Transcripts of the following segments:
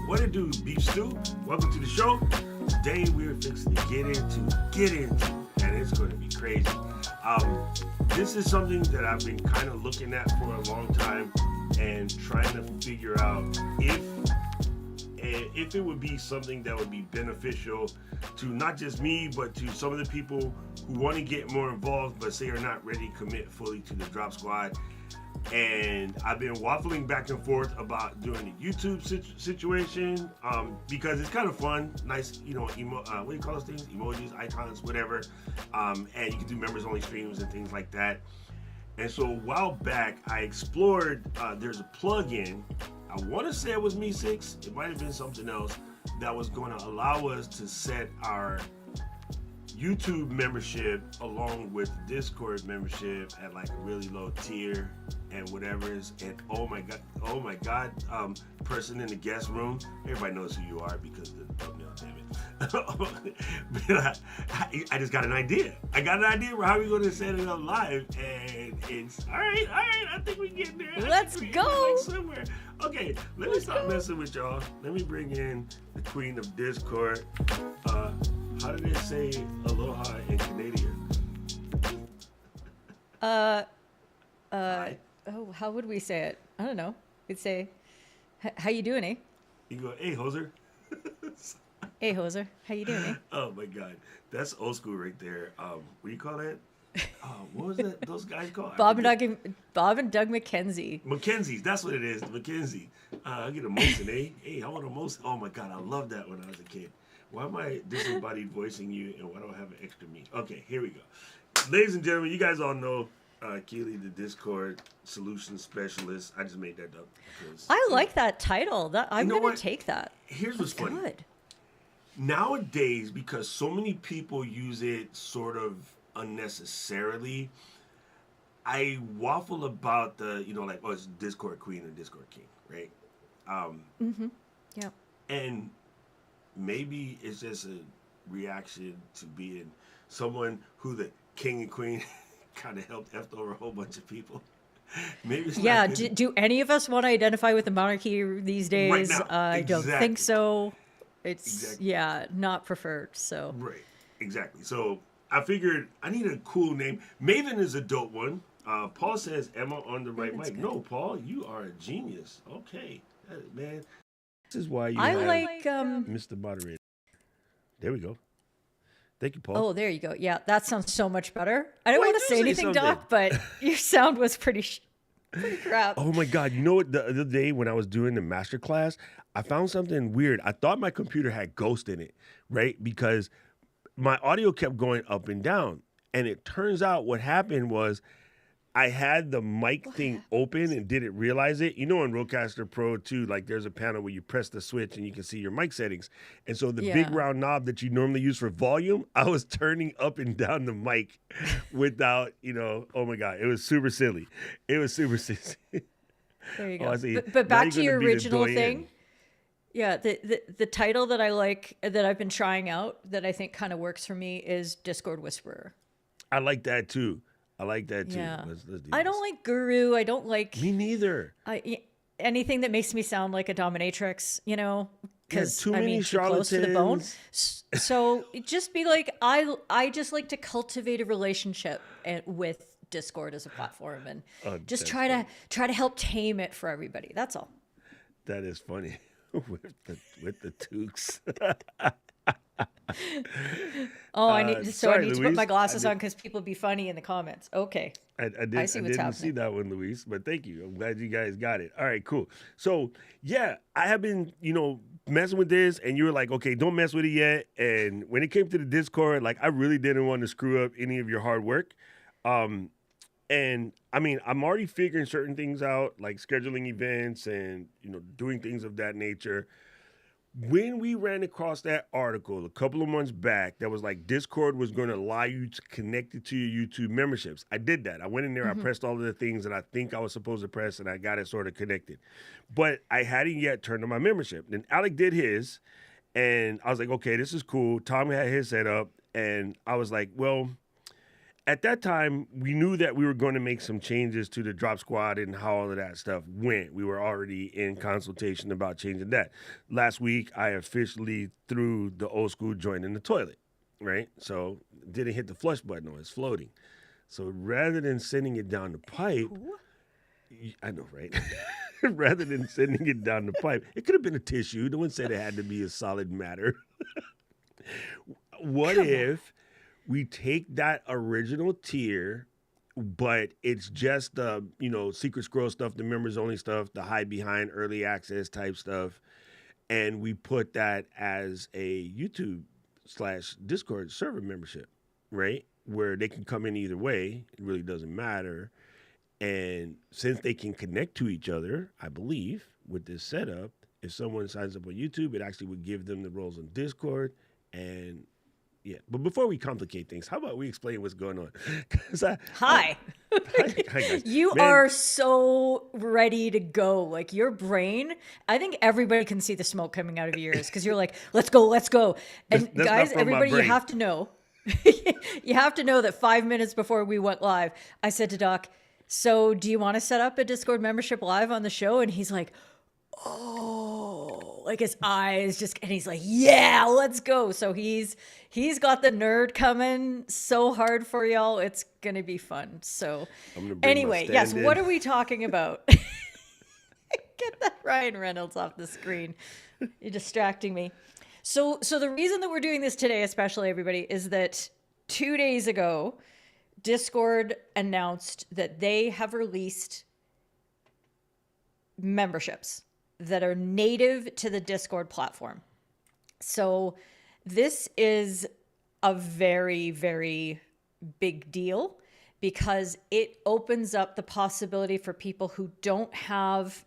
What it do, beef stew? Welcome to the show. Today we're fixing to get into, and it's going to be crazy. This is something that I've been kind of looking at for a long time and trying to figure out if it would be something that would be beneficial to not just me, but to some of the people who want to get more involved, but say are not ready to commit fully to the Drop Squad. And I've been waffling back and forth about doing the YouTube situation because it's kind of fun, nice, what do you call those things? Emojis, icons, whatever. And you can do members only streams and things like that. And so a while back, I explored, there's a plugin. I want to say it was Me6. It might have been something else that was going to allow us to set our YouTube membership along with Discord membership at like a really low tier and whatever is. And oh my god, person in the guest room, everybody knows who you are because of the thumbnail, damn it. But I just got an idea. I got an idea for how we're going to set it up live, and it's all right. I think we get there. Let's go. Somewhere. Okay, let me stop messing with y'all. Let me bring in the queen of Discord. How do they say aloha in Canadian? How would we say it? I don't know. We'd say, how you doing, eh? You go, hey, hoser. Hey, hoser. How you doing, eh? Oh, my God. That's old school right there. What do you call that? What was that? Those guys called? Bob and Doug McKenzie. Mackenzie's. That's what it is. Mackenzie. I get a Mosin, eh? Hey, I want a Mosin. Oh, my God. I loved that when I was a kid. Why am I disembodied voicing you, and why do I have an extra me? Okay, here we go. Ladies and gentlemen, you guys all know Keely, the Discord solution specialist. I just made that up. I like that title. I'm going to take that. Here's what's funny. Good. Nowadays, because so many people use it sort of unnecessarily, I waffle about it's Discord Queen or Discord King, right? Yeah. And maybe it's just a reaction to being someone who the king and queen kind of helped F over a whole bunch of people. Maybe it's yeah. Do any of us want to identify with the monarchy these days? Right now. I don't think so. It's exactly. Not preferred. So right, exactly. So I figured I need a cool name. Maven is a dope one. Paul says, "Am I on the right mic?" No, Paul, you are a genius. Okay, man. This is why you like Mr. Moderator. There we go. Thank you, Paul. Oh, there you go. Yeah, that sounds so much better. I don't want to say anything, something. Doc, but your sound was pretty crap. Oh my God! You know what? The other day when I was doing the master class, I found something weird. I thought my computer had ghost in it, right? Because my audio kept going up and down, and it turns out what happened was I had the mic thing open and didn't realize it. You know, in Rodecaster Pro 2, like there's a panel where you press the switch and you can see your mic settings. And so the big round knob that you normally use for volume, I was turning up and down the mic without, oh my God, it was super silly. There you go. But back to your original thing. Yeah, the title that I like, that I've been trying out, that I think kind of works for me is Discord Whisperer. I like that too. Yeah. Let's do I don't like guru. I don't like... Me neither. Anything that makes me sound like a dominatrix, because too close to the bone. So just be like, I just like to cultivate a relationship with Discord as a platform, and just try to help tame it for everybody. That's all. That is funny. with the toques. I need to put my glasses on because people be funny in the comments. Okay. I didn't see that one, Luis, but thank you. I'm glad you guys got it. All right, cool. So yeah, I have been, messing with this, and you were like, okay, don't mess with it yet. And when it came to the Discord, like I really didn't want to screw up any of your hard work. And I mean, I'm already figuring certain things out, like scheduling events and, doing things of that nature. When we ran across that article a couple of months back that was like Discord was going to allow you to connect it to your YouTube memberships, I did that. I went in there, I pressed all of the things that I think I was supposed to press, and I got it sort of connected. But I hadn't yet turned on my membership. Then Alec did his, and I was like, okay, this is cool. Tom had his set up, and I was like, well, at that time, we knew that we were going to make some changes to the drop squad and how all of that stuff went. We were already in consultation about changing that. Last week, I officially threw the old school joint in the toilet, right? So didn't hit the flush button on it's floating. So rather than sending it down the pipe, I know, right? Rather than sending it down the pipe, it could have been a tissue. No one said it had to be a solid matter. What if we take that original tier, but it's just the, secret scroll stuff, the members only stuff, the hide behind early access type stuff, and we put that as a YouTube/Discord server membership, right? Where they can come in either way. It really doesn't matter. And since they can connect to each other, I believe, with this setup, if someone signs up on YouTube, it actually would give them the roles on Discord. And yeah, but before we complicate things, how about we explain what's going on? Hi, guys. You are so ready to go. Like your brain, I think everybody can see the smoke coming out of your ears because you're like, let's go. And that's guys, everybody, you have to know. You have to know that 5 minutes before we went live, I said to Doc, so do you want to set up a Discord membership live on the show? And he's like, oh, like his eyes just, and he's like, yeah, let's go. So he's got the nerd coming so hard for y'all. It's going to be fun. So anyway, yes. What are we talking about? Get that Ryan Reynolds off the screen. You're distracting me. So the reason that we're doing this today, especially everybody, is that 2 days ago, Discord announced that they have released memberships that are native to the Discord platform. So this is a very, very big deal because it opens up the possibility for people who don't have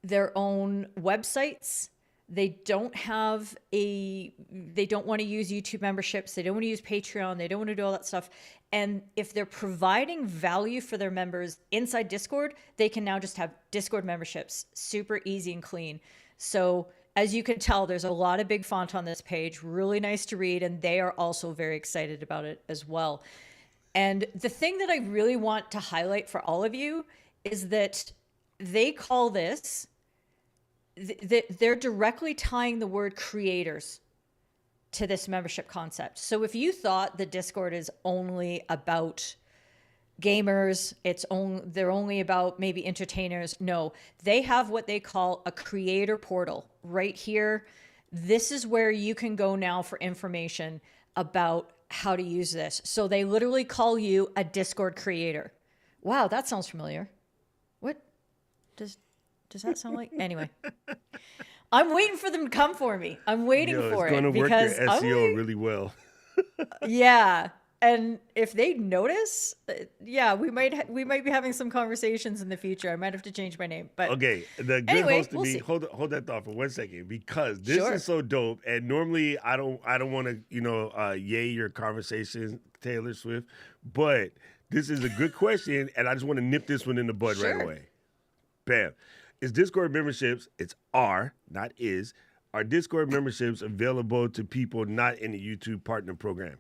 their own websites. They don't want to use YouTube memberships. They don't want to use Patreon. They don't want to do all that stuff. And if they're providing value for their members inside Discord, they can now just have Discord memberships, super easy and clean. So as you can tell, there's a lot of big font on this page, really nice to read. And they are also very excited about it as well. And the thing that I really want to highlight for all of you is that they call this, they're directly tying the word creators to this membership concept. So if you thought the Discord is only about gamers, they're only about maybe entertainers, no, they have what they call a creator portal right here. This is where you can go now for information about how to use this. So they literally call you a Discord creator. Wow, that sounds familiar. What does that sound like? Anyway, I'm waiting for them to come for me. I'm waiting for it. It's going to work your SEO really well. Yeah. And if they notice, we might be having some conversations in the future. I might have to change my name. But okay, the good host to be hold that thought for 1 second because this is so dope. And normally I don't want to yay your conversation, Taylor Swift, but this is a good question, and I just want to nip this one in the bud right away. Bam. Is Discord memberships? It's are, not is. Are Discord memberships available to people not in the YouTube partner program?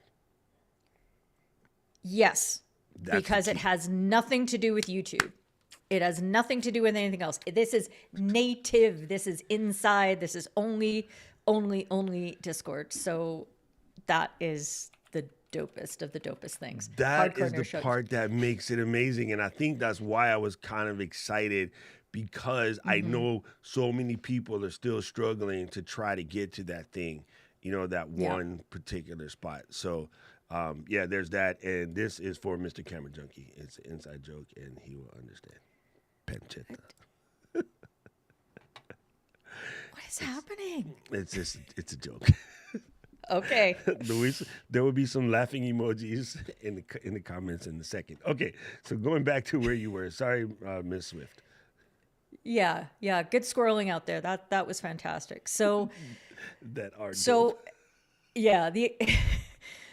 Yes, because it has nothing to do with YouTube. It has nothing to do with anything else. This is native. This is inside. This is only Discord. So that is the dopest of the dopest things. That is the part that makes it amazing. And I think that's why I was kind of excited because I know so many people are still struggling to try to get to that thing, that one particular spot. So there's that. And this is for Mr. Camera Junkie. It's an inside joke, and he will understand. Pancetta. What is happening? It's a joke. Okay. Luis, there will be some laughing emojis in the comments in a second. Okay, so going back to where you were. Sorry, Miss Swift. Yeah. Good squirreling out there. That was fantastic. So that are so yeah,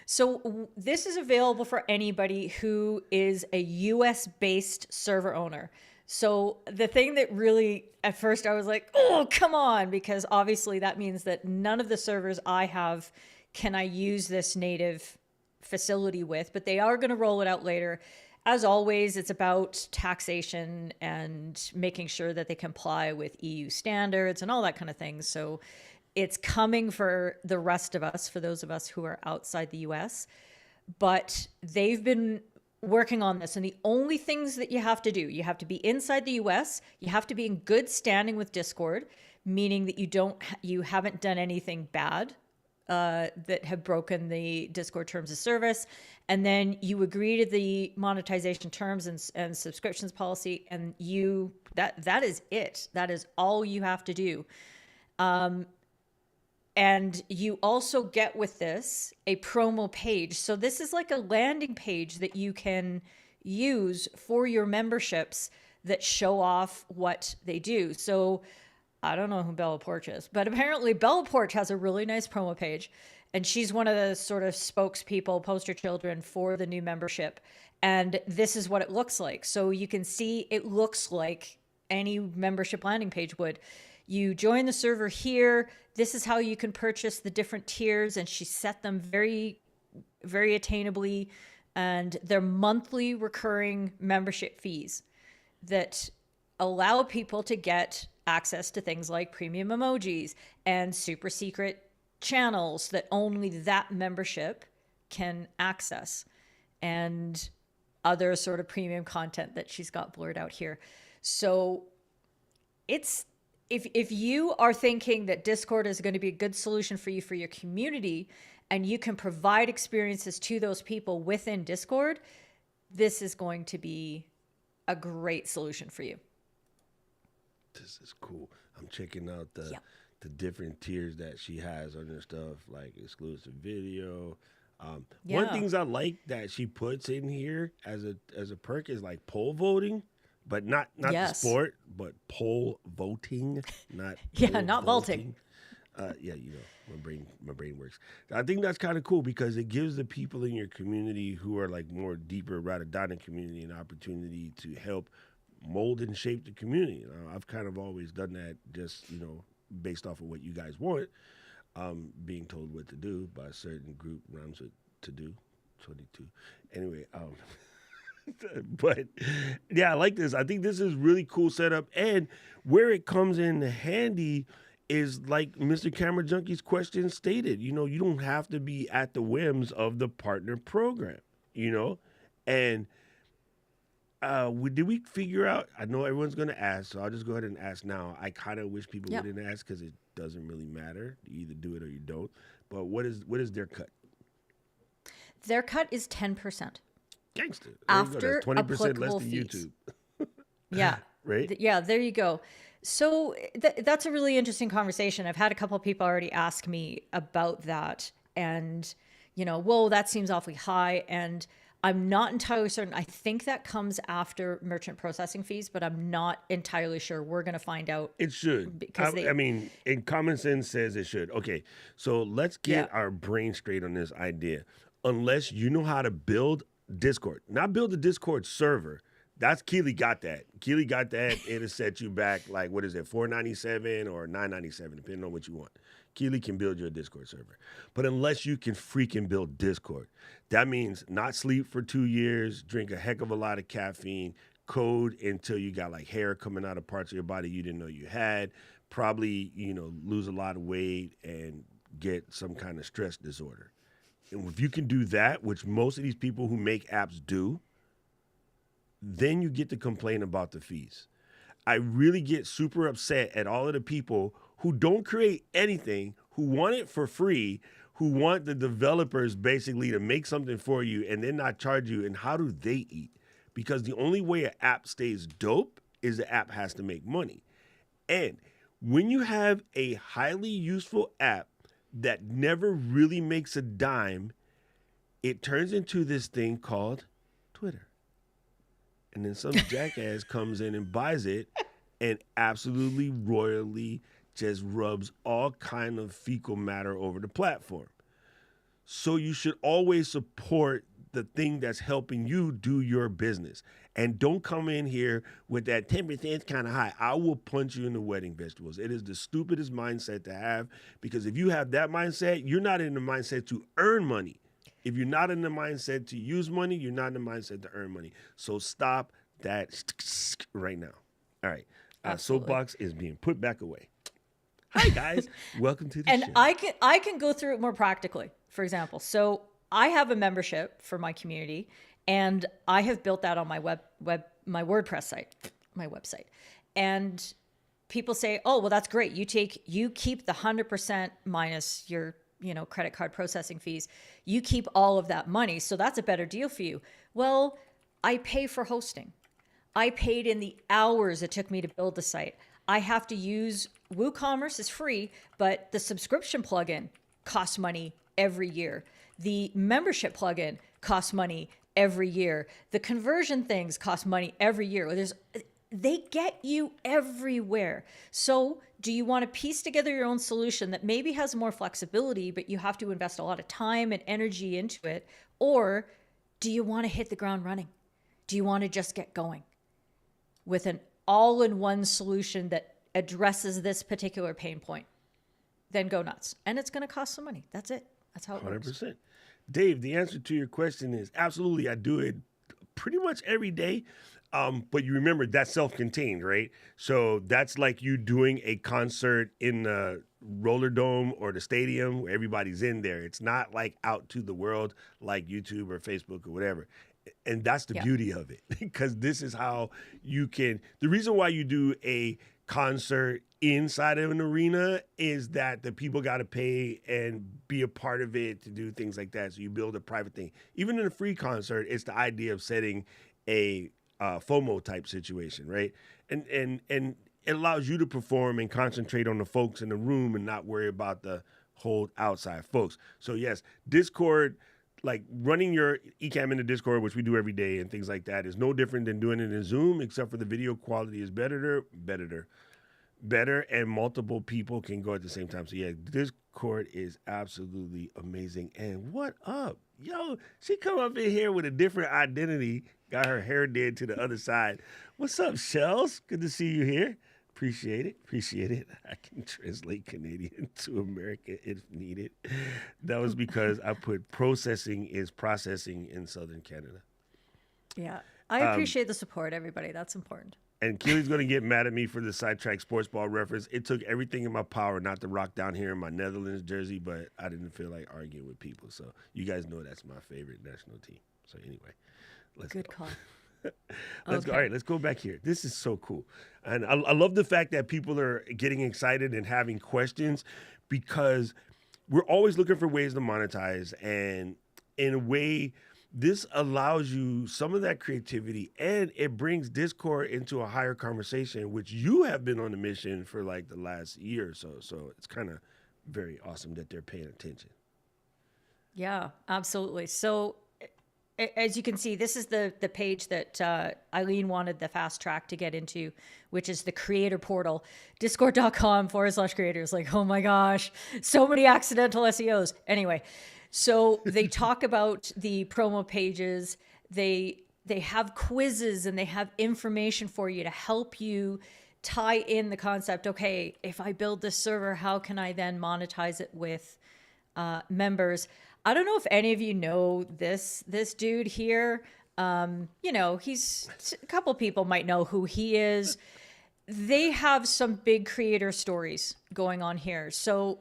so this is available for anybody who is a US based server owner. So the thing that really at first I was like, oh, come on, because obviously that means that none of the servers I have can I use this native facility with, but they are going to roll it out later. As always, it's about taxation and making sure that they comply with EU standards and all that kind of thing. So it's coming for the rest of us, for those of us who are outside the US. But they've been working on this. And the only things that you have to do, you have to be inside the US, you have to be in good standing with Discord, meaning that you haven't done anything bad that have broken the Discord terms of service. And then you agree to the monetization terms and subscriptions policy, and that is it. That is all you have to do. And you also get with this a promo page. So this is like a landing page that you can use for your memberships that show off what they do. So I don't know who Bella Porch is, but apparently Bella Porch has a really nice promo page, and she's one of the sort of spokespeople, poster children for the new membership. And this is what it looks like. So you can see it looks like any membership landing page would. You join the server here. This is how you can purchase the different tiers, and she set them very, very attainably. And they're monthly recurring membership fees that allow people to get access to things like premium emojis and super secret channels that only that membership can access, and other sort of premium content that she's got blurred out here. So it's, if you are thinking that Discord is going to be a good solution for you, for your community, and you can provide experiences to those people within Discord, this is going to be a great solution for you. This is cool. I'm checking out the different tiers that she has on her stuff, like exclusive video. One of the things I like that she puts in here as a perk is like poll voting, but not the sport, but poll voting, not not vaulting. My brain works. I think that's kind of cool because it gives the people in your community who are like more deeper, rather dynamic community, an opportunity to help mold and shape the community. I've kind of always done that, just based off of what you guys want, being told what to do by a certain group rhymes with to do 22. Anyway, but yeah, I like this. I think this is really cool setup, and where it comes in handy is like Mr. Camera Junkie's question stated. You don't have to be at the whims of the partner program. And did we figure out? I know everyone's going to ask, so I'll just go ahead and ask now. I kind of wish people wouldn't ask because it doesn't really matter. You either do it or you don't. But what is their cut? Their cut is 10%. Gangster. After 20% less than fees. YouTube. Yeah. Right? Yeah, there you go. So that's a really interesting conversation. I've had a couple of people already ask me about that. And, whoa, that seems awfully high. And I'm not entirely certain. I think that comes after merchant processing fees, but I'm not entirely sure. We're going to find out. It should. Because I mean, in common sense says it should. Okay, so let's get our brain straight on this idea. Unless you know how to build Discord, not build a Discord server. That's Keely got that. Keely got that. It'll set you back like, what is it, $497 or $997, depending on what you want. Keely can build your Discord server. But unless you can freaking build Discord, that means not sleep for 2 years, drink a heck of a lot of caffeine, code until you got like hair coming out of parts of your body you didn't know you had, probably, lose a lot of weight and get some kind of stress disorder. And if you can do that, which most of these people who make apps do, then you get to complain about the fees. I really get super upset at all of the people who don't create anything, who want it for free, who want the developers basically to make something for you and then not charge you. And how do they eat? Because the only way an app stays dope is the app has to make money. And when you have a highly useful app that never really makes a dime, it turns into this thing called Twitter. And then some jackass comes in and buys it and absolutely royally just rubs all kind of fecal matter over the platform. So you should always support the thing that's helping you do your business. And don't come in here with that 10% is kind of high. I will punch you in the wedding vegetables. It is the stupidest mindset to have, because if you have that mindset, you're not in the mindset to earn money. If you're not in the mindset to use money, you're not in the mindset to earn money. So stop that right now. All right. Soapbox is being put back away. Hi guys, welcome to the and show. I can go through it more practically. For example, so I have a membership for my community, and I have built that on my my WordPress site, my website. And people say, "Oh, well, that's great. You keep the 100% minus your credit card processing fees. You keep all of that money, so that's a better deal for you." Well, I pay for hosting. I paid in the hours it took me to build the site. I have to use WooCommerce is free, but the subscription plugin costs money every year. The membership plugin costs money every year. The conversion things cost money every year. They get you everywhere. So do you want to piece together your own solution that maybe has more flexibility, but you have to invest a lot of time and energy into it? Or do you want to hit the ground running? Do you want to just get going with an all-in-one solution that addresses this particular pain point? Then go nuts. And it's going to cost some money. That's it. That's how it 100%. Works. Dave, the answer to your question is absolutely. I do it pretty much every day. But you remember that's self-contained, right? So that's like you doing a concert in the roller dome or the stadium where everybody's in there. It's not like out to the world like YouTube or Facebook or whatever. And that's the beauty of it, because this is how you can. The reason why you do a concert inside of an arena is that the people got to pay and be a part of it to do things like that. So you build a private thing. Even in a free concert, it's the idea of setting a FOMO type situation, right? And it allows you to perform and concentrate on the folks in the room and not worry about the whole outside folks. So yes, Discord, like running your eCam into Discord, which we do every day and things like that, is no different than doing it in Zoom, except for the video quality is better, and multiple people can go at the same time. So yeah, Discord is absolutely amazing. And what up? Yo, she come up in here with a different identity, got her hair did to the other side. What's up, Shells? Good to see you here. Appreciate it. I can translate Canadian to American if needed. That was because I put processing is processing in Southern Canada. Yeah, I appreciate the support, everybody. That's important. And Keely's going to get mad at me for the sidetrack sports ball reference. It took everything in my power not to rock down here in my Netherlands jersey, but I didn't feel like arguing with people. So you guys know that's my favorite national team. So anyway, let's Good go. call. Let's go. All right, let's go back here. This is so cool. And I love the fact that people are getting excited and having questions, because we're always looking for ways to monetize. And in a way, this allows you some of that creativity, and it brings Discord into a higher conversation, which you have been on a mission for like the last year or so. So it's kind of very awesome that they're paying attention. Yeah, absolutely. So as you can see, this is the page that Eileen wanted the fast track to get into, which is the creator portal, discord.com/creators. Like, oh my gosh, so many accidental SEOs. Anyway, so they talk about the promo pages. They have quizzes and they have information for you to help you tie in the concept. Okay, if I build this server, how can I then monetize it with members? I don't know if any of you know this dude here. He's a couple people might know who he is. They have some big creator stories going on here. So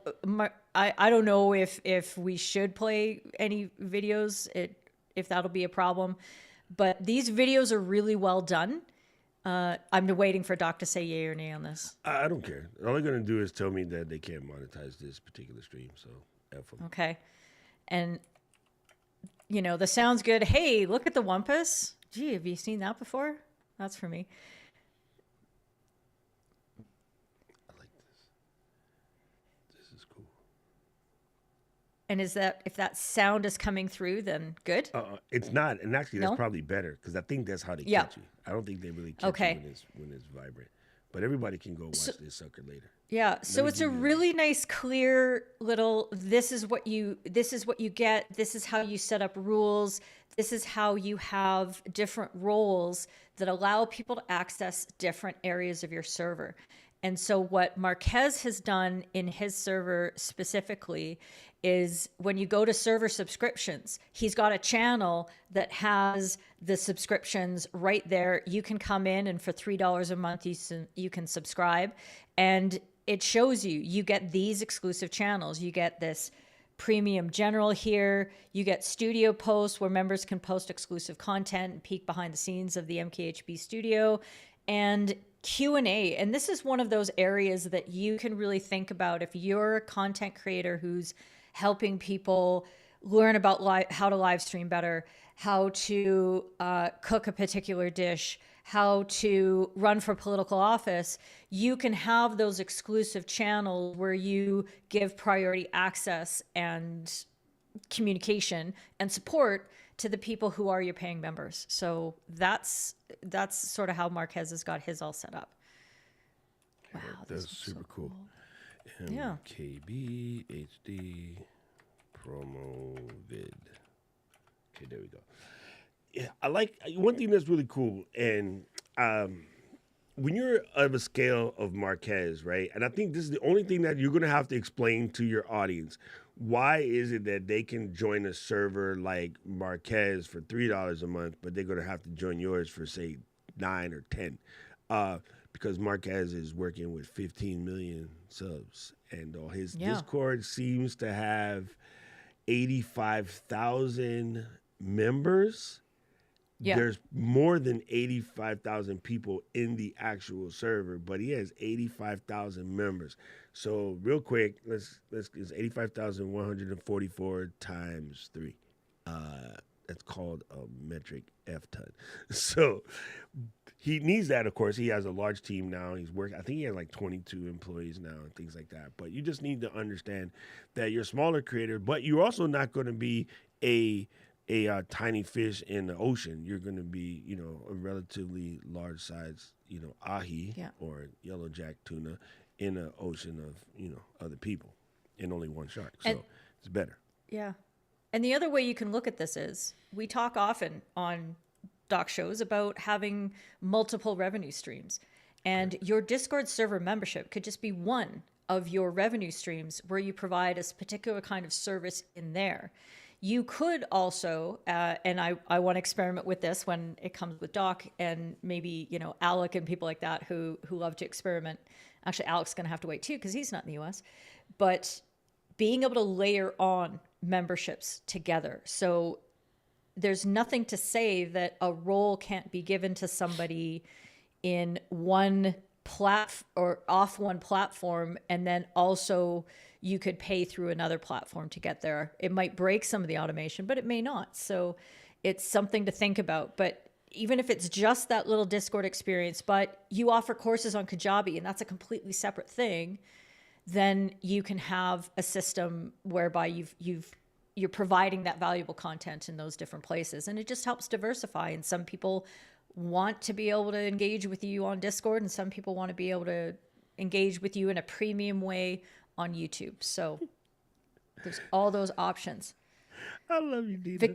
I don't know if we should play any videos, if that'll be a problem. But these videos are really well done. I'm waiting for Doc to say yay or nay on this. I don't care. All they're going to do is tell me that they can't monetize this particular stream. So F them. Okay. And, the sound's good. Hey, look at the Wumpus. Gee, have you seen that before? That's for me. I like this. This is cool. And if that sound is coming through, then good? It's not. And actually, that's probably better, because I think that's how they catch you. I don't think they really catch you when it's vibrant. But everybody can go watch this sucker later. Yeah, so it's a really nice, clear little, this is what you get, this is how you set up rules, this is how you have different roles that allow people to access different areas of your server. And so what Marquez has done in his server specifically is when you go to server subscriptions, he's got a channel that has the subscriptions right there. You can come in and for $3 a month, you can subscribe, and it shows you get these exclusive channels. You get this premium general here. You get studio posts where members can post exclusive content and peek behind the scenes of the MKHB studio, and Q&A. And this is one of those areas that you can really think about if you're a content creator who's helping people learn about how to live stream better, how to cook a particular dish, how to run for political office. You can have those exclusive channels where you give priority access and communication and support to the people who are your paying members. So that's sort of how Marquez has got his all set up. Wow, that's super cool. Yeah. MKB HD promo vid. Okay, there we go. Yeah, I like one thing that's really cool, and when you're of a scale of Marquez, right? And I think this is the only thing that you're going to have to explain to your audience. Why is it that they can join a server like Marquez for $3 a month, but they're going to have to join yours for, say, 9 or 10? Because Marquez is working with 15 million subs, and his Discord seems to have 85,000 members. Yeah. There's more than 85,000 people in the actual server, but he has 85,000 members. So real quick, let's it's 85,144 times 3. That's called a metric F ton. So he needs that, of course. He has a large team now. He's working. I think he has like 22 employees now and things like that. But you just need to understand that you're a smaller creator, but you're also not going to be a tiny fish in the ocean. You're going to be, a relatively large size, ahi or yellow jack tuna in an ocean of, other people and only one shark. So it's better. Yeah. And the other way you can look at this is we talk often on doc shows about having multiple revenue streams, and your Discord server membership could just be one of your revenue streams where you provide a particular kind of service in there. You could also, and I want to experiment with this when it comes with Doc and maybe, Alec and people like that who love to experiment. Actually, Alec's going to have to wait too because he's not in the US. But being able to layer on memberships together. So there's nothing to say that a role can't be given to somebody in one or off one platform, and then also you could pay through another platform to get there. It might break some of the automation, but it may not. So it's something to think about. But even if it's just that little Discord experience, but you offer courses on Kajabi, and that's a completely separate thing, then you can have a system whereby you're providing that valuable content in those different places. And it just helps diversify. And some people want to be able to engage with you on Discord, and some people want to be able to engage with you in a premium way on YouTube. So there's all those options. I love you, Dina.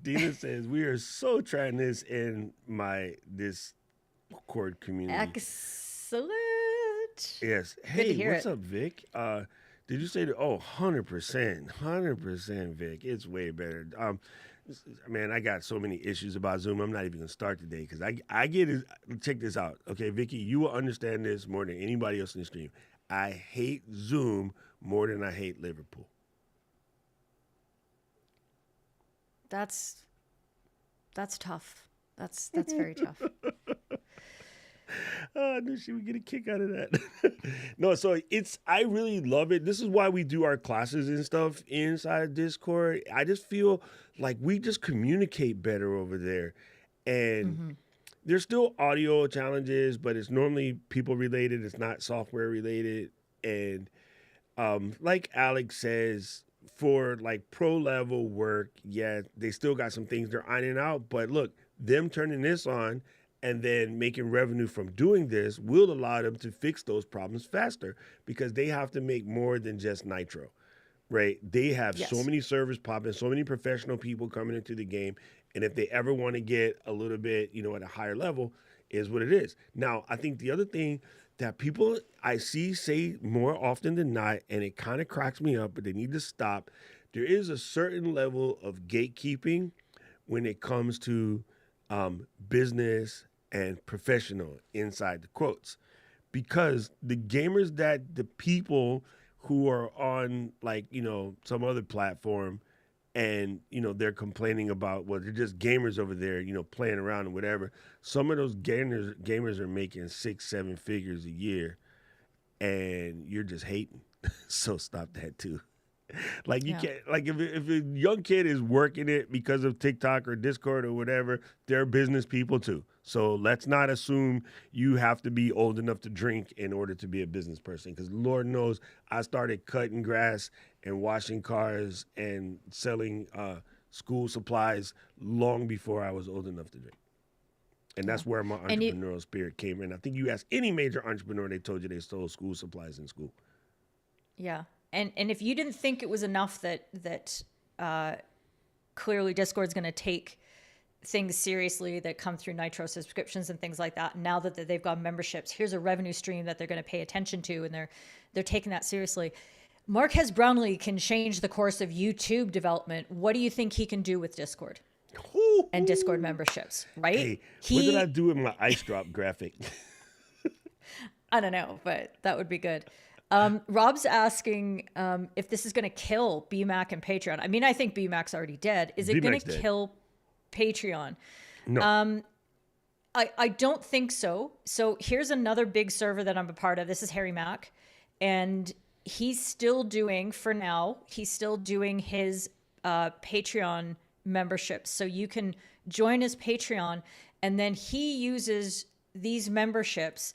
Dina says, we are so trying this in my Discord community. Excellent. Yes. Hey, what's up, Vic? Did you say that? Oh, 100%, Vic. It's way better. Man, I got so many issues about Zoom. I'm not even going to start today because I get it. Check this out. Okay, Vicky, you will understand this more than anybody else in the stream. I hate Zoom more than I hate Liverpool. That's tough. That's very tough. I knew she would get a kick out of that. No, so I really love it. This is why we do our classes and stuff inside of Discord. I just feel like we just communicate better over there. And there's still audio challenges, but it's normally people related. It's not software related. And like Alex says, for like pro level work, yeah, they still got some things they're ironing out. But look, them turning this on and then making revenue from doing this will allow them to fix those problems faster because they have to make more than just Nitro, right? They have so many servers popping, so many professional people coming into the game. And if they ever want to get a little bit, at a higher level, is what it is. Now, I think the other thing that people I see say more often than not, and it kind of cracks me up, but they need to stop. There is a certain level of gatekeeping when it comes to business and professional inside the quotes, because the gamers that the people who are on like some other platform, and they're complaining about, well, they're just gamers over there, playing around and whatever. Some of those gamers are making 6 7 figures a year, and you're just hating. So stop that too. Like you Yeah. can't, like if a young kid is working it because of TikTok or Discord or whatever, they're business people too. So let's not assume you have to be old enough to drink in order to be a business person. Because Lord knows I started cutting grass and washing cars and selling school supplies long before I was old enough to drink. And Yeah. that's where my And you, entrepreneurial spirit came in. I think you ask any major entrepreneur, they told you they stole school supplies in school. yeah. And if you didn't think it was enough that clearly Discord's going to take things seriously that come through Nitro subscriptions and things like that, now that they've got memberships, here's a revenue stream that they're going to pay attention to, and they're taking that seriously. Marquez Brownlee can change the course of YouTube development. What do you think he can do with Discord and Discord memberships, right? Hey, what did I do with my ice drop graphic? I don't know, but that would be good. Rob's asking if this is going to kill BMAC and Patreon. I mean, I think BMAC's already dead. Is it going to kill Patreon? No. I don't think so. So here's another big server that I'm a part of. This is Harry Mack. And he's still doing, for now, he's still doing his Patreon memberships. So you can join his Patreon, and then he uses these memberships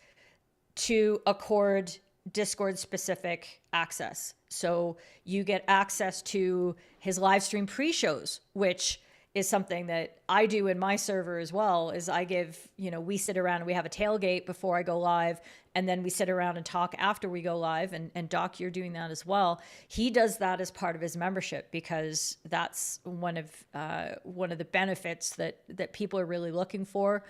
to accord Discord specific access. So you get access to his live stream pre-shows, which is something that I do in my server as well. Is I give, we sit around and we have a tailgate before I go live, and then we sit around and talk after we go live. And Doc, you're doing that as well. He does that as part of his membership because that's one of the benefits that people are really looking for.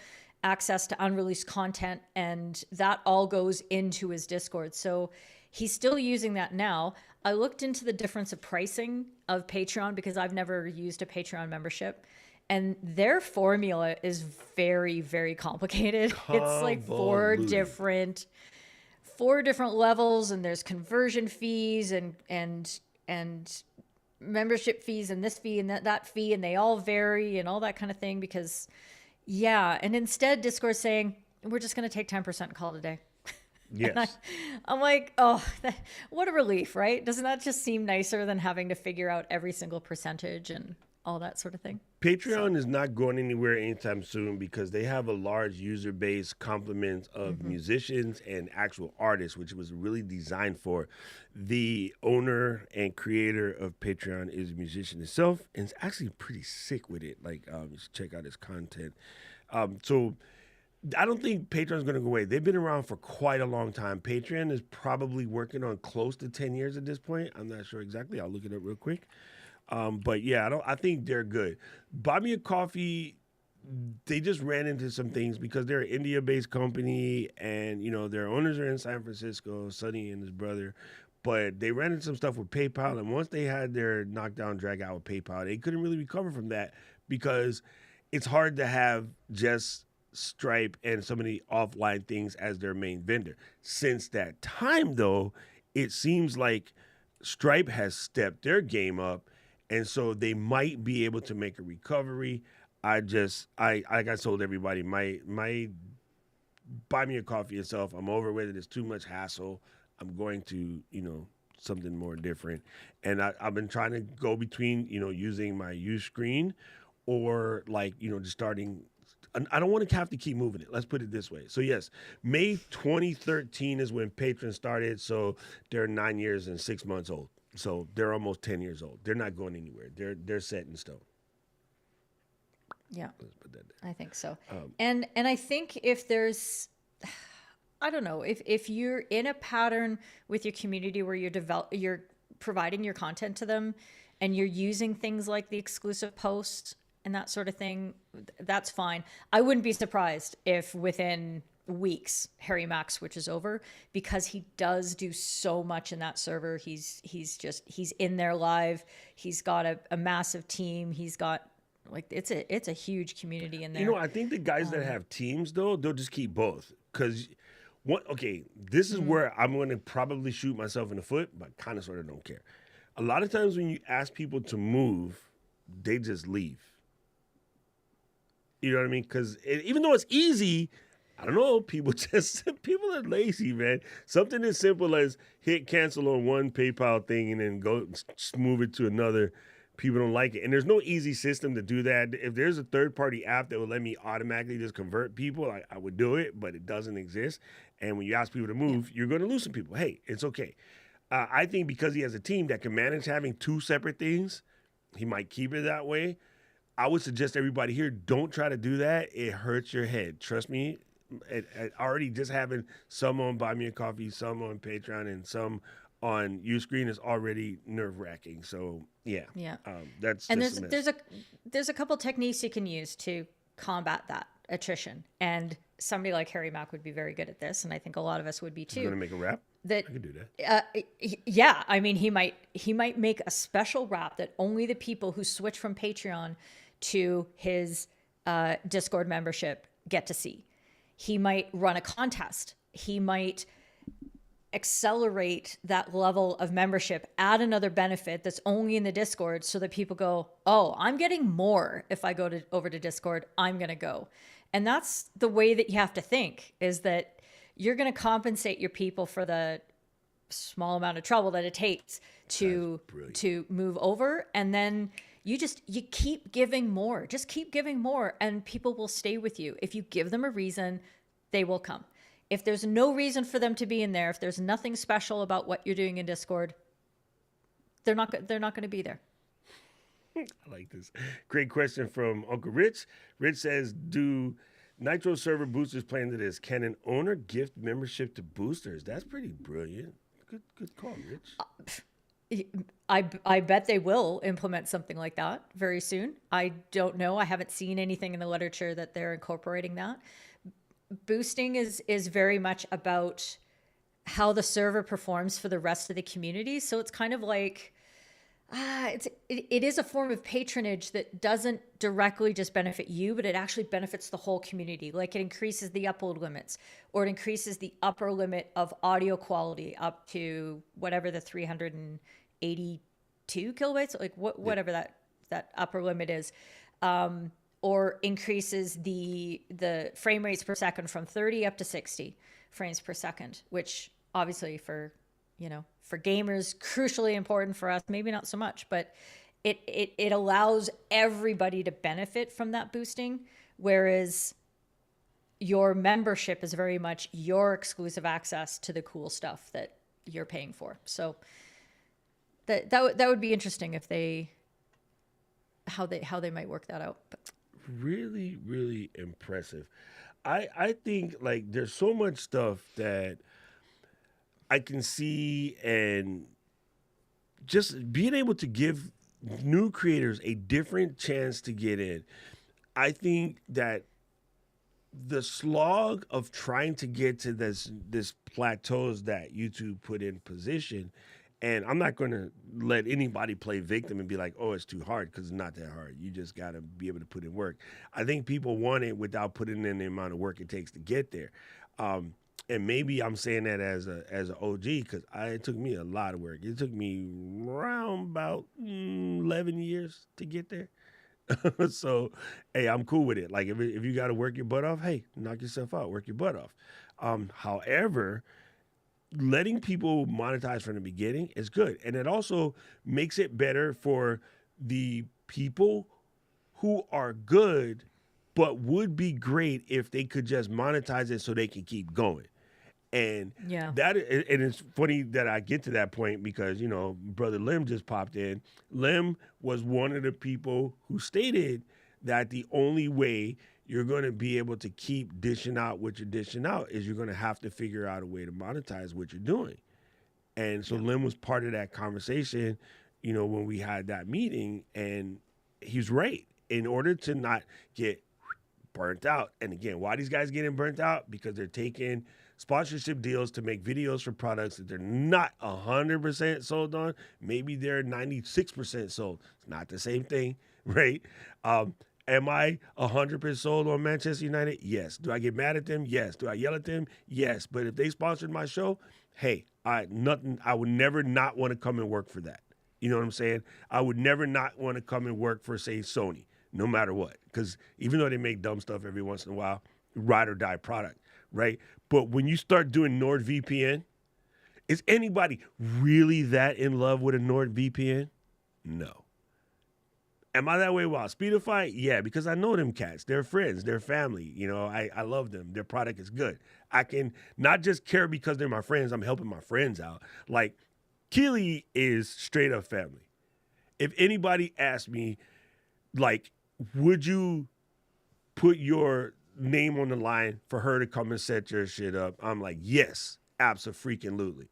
Access to unreleased content, and that all goes into his Discord. So he's still using that now. I looked into the difference of pricing of Patreon because I've never used a Patreon membership, and their formula is very, very complicated. It's like four different levels, and there's conversion fees and membership fees and this fee and that fee, and they all vary and all that kind of thing because yeah. And instead Discord's saying, we're just going to take 10% and call it a day. Yes. I'm like, oh, what a relief, right? Doesn't that just seem nicer than having to figure out every single percentage and all that sort of thing? Patreon is not going anywhere anytime soon because they have a large user base complement of musicians and actual artists, which was really designed for. The owner and creator of Patreon is a musician himself, and is actually pretty sick with it. Like, you should check out his content. So I don't think Patreon's going to go away. They've been around for quite a long time. Patreon is probably working on close to 10 years at this point. I'm not sure exactly. I'll look it up real quick. But yeah, I think they're good. Buy Me a Coffee, they just ran into some things because they're an India-based company, and their owners are in San Francisco, Sonny and his brother. But they ran into some stuff with PayPal, and once they had their knockdown drag out with PayPal, they couldn't really recover from that because it's hard to have just Stripe and so many offline things as their main vendor. Since that time, though, it seems like Stripe has stepped their game up, and so they might be able to make a recovery. Like I told everybody, my Buy Me a Coffee itself, I'm over with it. It's too much hassle. I'm going to, something more different. And I've been trying to go between, using my Uscreen or just starting. I don't want to have to keep moving it. Let's put it this way. So yes, May 2013 is when Patreon started. So they're 9 years and 6 months old. So they're almost 10 years old. They're not going anywhere. They're set in stone. Yeah, let's put that there. I think so. And I think if there's, I don't know, if you're in a pattern with your community where you're providing your content to them, and you're using things like the exclusive post and that sort of thing, that's fine. I wouldn't be surprised if within weeks Harry Mack switches over, because he does do so much in that server. He's in there live. He's got a massive team. He's got like it's a huge community in there. You know, I think the guys that have teams though, they'll just keep both, because this is where I'm going to probably shoot myself in the foot, but kind of sort of don't care. A lot of times when you ask people to move, they just leave. You know what I mean? Because even though it's easy, I don't know, people are lazy, man. Something as simple as hit cancel on one PayPal thing and then go move it to another. People don't like it. And there's no easy system to do that. If there's a third-party app that would let me automatically just convert people, I would do it, but it doesn't exist. And when you ask people to move, you're going to lose some people. Hey, it's okay. I think because he has a team that can manage having two separate things, he might keep it that way. I would suggest everybody here, don't try to do that. It hurts your head. Trust me. Already just having some on Buy Me a Coffee, some on Patreon, and some on Uscreen is already nerve-wracking. So yeah. That's and there's a couple techniques you can use to combat that attrition. And somebody like Harry Mack would be very good at this, and I think a lot of us would be too. You're gonna make a rap? That I could do that. Yeah, I mean, he might make a special wrap that only the people who switch from Patreon to his Discord membership get to see. He might run a contest. He might accelerate that level of membership, add another benefit that's only in the Discord, so that people go, oh, I'm getting more if I go over to Discord, I'm going to go. And that's the way that you have to think, is that you're going to compensate your people for the small amount of trouble that it takes to move over. And then you keep giving more. Just keep giving more, and people will stay with you. If you give them a reason, they will come. If there's no reason for them to be in there, if there's nothing special about what you're doing in Discord, they're not going to be there. I like this. Great question from Uncle Rich. Rich says, do Nitro server boosters play into this? Can an owner gift membership to boosters? That's pretty brilliant. Good call, Rich. I bet they will implement something like that very soon. I don't know. I haven't seen anything in the literature that they're incorporating that. Boosting is very much about how the server performs for the rest of the community. So it's kind of like, it is a form of patronage that doesn't directly just benefit you, but it actually benefits the whole community. Like, it increases the upload limits, or it increases the upper limit of audio quality up to whatever the 382 kilobytes, like whatever that upper limit is. Or increases the frame rates per second from 30 up to 60 frames per second, which obviously for gamers, crucially important. For us, maybe not so much, but it allows everybody to benefit from that boosting, whereas your membership is very much your exclusive access to the cool stuff that you're paying for. So that would be interesting if how they might work that out. But really, really impressive. I think like there's so much stuff that I can see, and just being able to give new creators a different chance to get in. I think that the slog of trying to get to this plateaus that YouTube put in position, and I'm not going to let anybody play victim and be like, oh, it's too hard, because it's not that hard. You just got to be able to put in work. I think people want it without putting in the amount of work it takes to get there. And maybe I'm saying that as an OG, because it took me a lot of work. It took me around about 11 years to get there. So, hey, I'm cool with it. Like, if you got to work your butt off, hey, knock yourself out, work your butt off. However, letting people monetize from the beginning is good. And it also makes it better for the people who are good, but would be great if they could just monetize it so they can keep going. And and it's funny that I get to that point because, Brother Lim just popped in. Lim was one of the people who stated that the only way you're going to be able to keep dishing out what you're dishing out is you're going to have to figure out a way to monetize what you're doing. And so Lim was part of that conversation, when we had that meeting, and he's right. In order to not get burnt out. And again, why these guys getting burnt out? Because they're taking sponsorship deals to make videos for products that they're not 100% sold on. Maybe they're 96% sold. It's not the same thing, right? Am I 100% sold on Manchester United? Yes. Do I get mad at them? Yes. Do I yell at them? Yes. But if they sponsored my show, hey, I would never not want to come and work for that. You know what I'm saying? I would never not want to come and work for, say, Sony, no matter what. Because even though they make dumb stuff every once in a while, ride or die product, right? But when you start doing NordVPN, is anybody really that in love with a NordVPN? No. Am I that way with Speedify? Yeah, because I know them cats. They're friends. They're family. You know, I love them. Their product is good. I can not just care because they're my friends. I'm helping my friends out. Like, Keely is straight up family. If anybody asked me, like, would you put your name on the line for her to come and set your shit up? I'm like, yes, abso-freaking-lutely.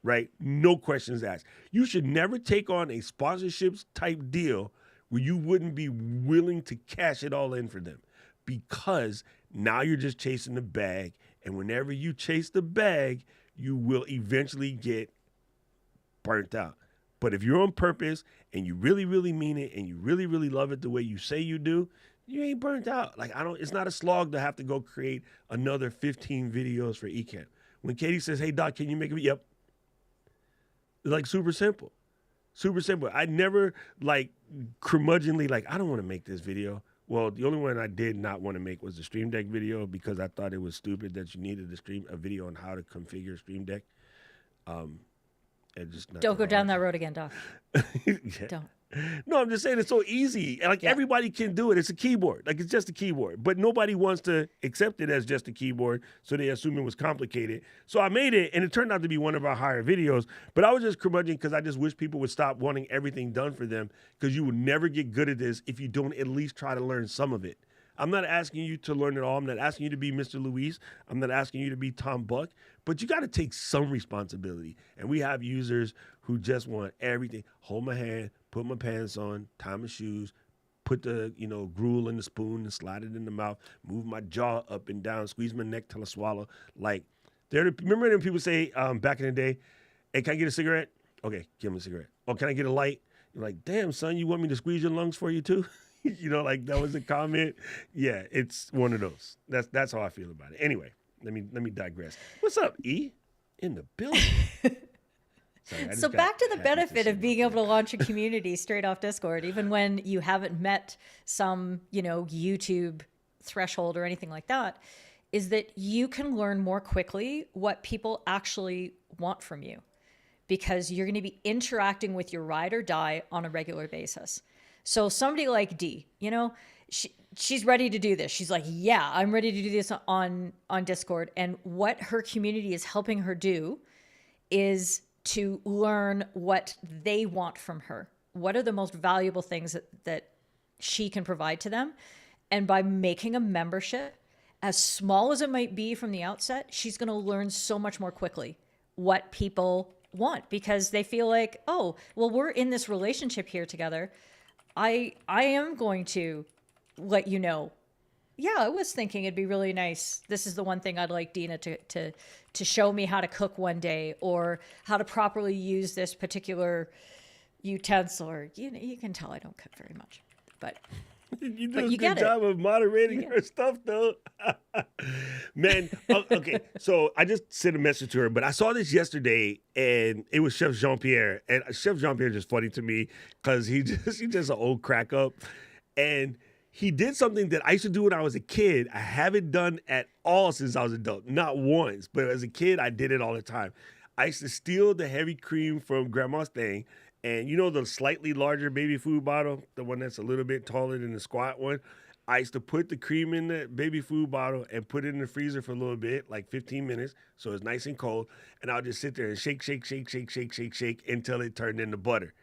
Right? No questions asked. You should never take on a sponsorships type deal where you wouldn't be willing to cash it all in for them, because now you're just chasing the bag. And whenever you chase the bag, you will eventually get burnt out. But if you're on purpose and you really, really mean it and you really, really love it the way you say you do, you ain't burnt out. Like, it's not a slog to have to go create another 15 videos for eCamp. When Katie says, hey, Doc, can you make a video? Yep. Like, super simple. Super simple. I never, like, curmudgeonly, like, I don't want to make this video. Well, the only one I did not want to make was the Stream Deck video, because I thought it was stupid that you needed a video on how to configure Stream Deck. Don't go down that road again, Doc. Yeah. Don't. No, I'm just saying it's so easy. Like, everybody can do it. It's a keyboard. Like, it's just a keyboard. But nobody wants to accept it as just a keyboard, so they assume it was complicated. So I made it, and it turned out to be one of our higher videos. But I was just curmudgeon because I just wish people would stop wanting everything done for them, because you will never get good at this if you don't at least try to learn some of it. I'm not asking you to learn it all. I'm not asking you to be Mr. Luis. I'm not asking you to be Tom Buck. But you got to take some responsibility. And we have users who just want everything. Hold my hand, put my pants on, tie my shoes, put the, gruel in the spoon and slide it in the mouth, move my jaw up and down, squeeze my neck till I swallow. Like, remember when people say back in the day, hey, can I get a cigarette? Okay, give me a cigarette. Oh, can I get a light? You're like, damn, son, you want me to squeeze your lungs for you too? Like, that was a comment. Yeah, it's one of those. That's how I feel about it. Anyway, let me digress. What's up, E? In the building. Sorry, so back to the benefit of being able to launch a community straight off Discord, even when you haven't met some, YouTube threshold or anything like that, is that you can learn more quickly what people actually want from you, because you're going to be interacting with your ride or die on a regular basis. So somebody like D, she's ready to do this. She's like, yeah, I'm ready to do this on Discord. And what her community is helping her do is to learn what they want from her. What are the most valuable things that she can provide to them? And by making a membership, as small as it might be from the outset, she's going to learn so much more quickly what people want, because they feel like, oh, well, we're in this relationship here together. I am going to let you know, yeah, I was thinking it'd be really nice. This is the one thing I'd like Dina to show me how to cook one day, or how to properly use this particular utensil. Or, you can tell I don't cook very much, but you do a good job of moderating her stuff, though. Man, okay. So I just sent a message to her, but I saw this yesterday, and it was Chef Jean-Pierre. And Chef Jean-Pierre is just funny to me because he's just an old crack up. And he did something that I used to do when I was a kid. I haven't done at all since I was an adult. Not once, but as a kid, I did it all the time. I used to steal the heavy cream from Grandma's thing. And the slightly larger baby food bottle, the one that's a little bit taller than the squat one, I used to put the cream in the baby food bottle and put it in the freezer for a little bit, like 15 minutes, so it's nice and cold. And I'll just sit there and shake until it turned into butter.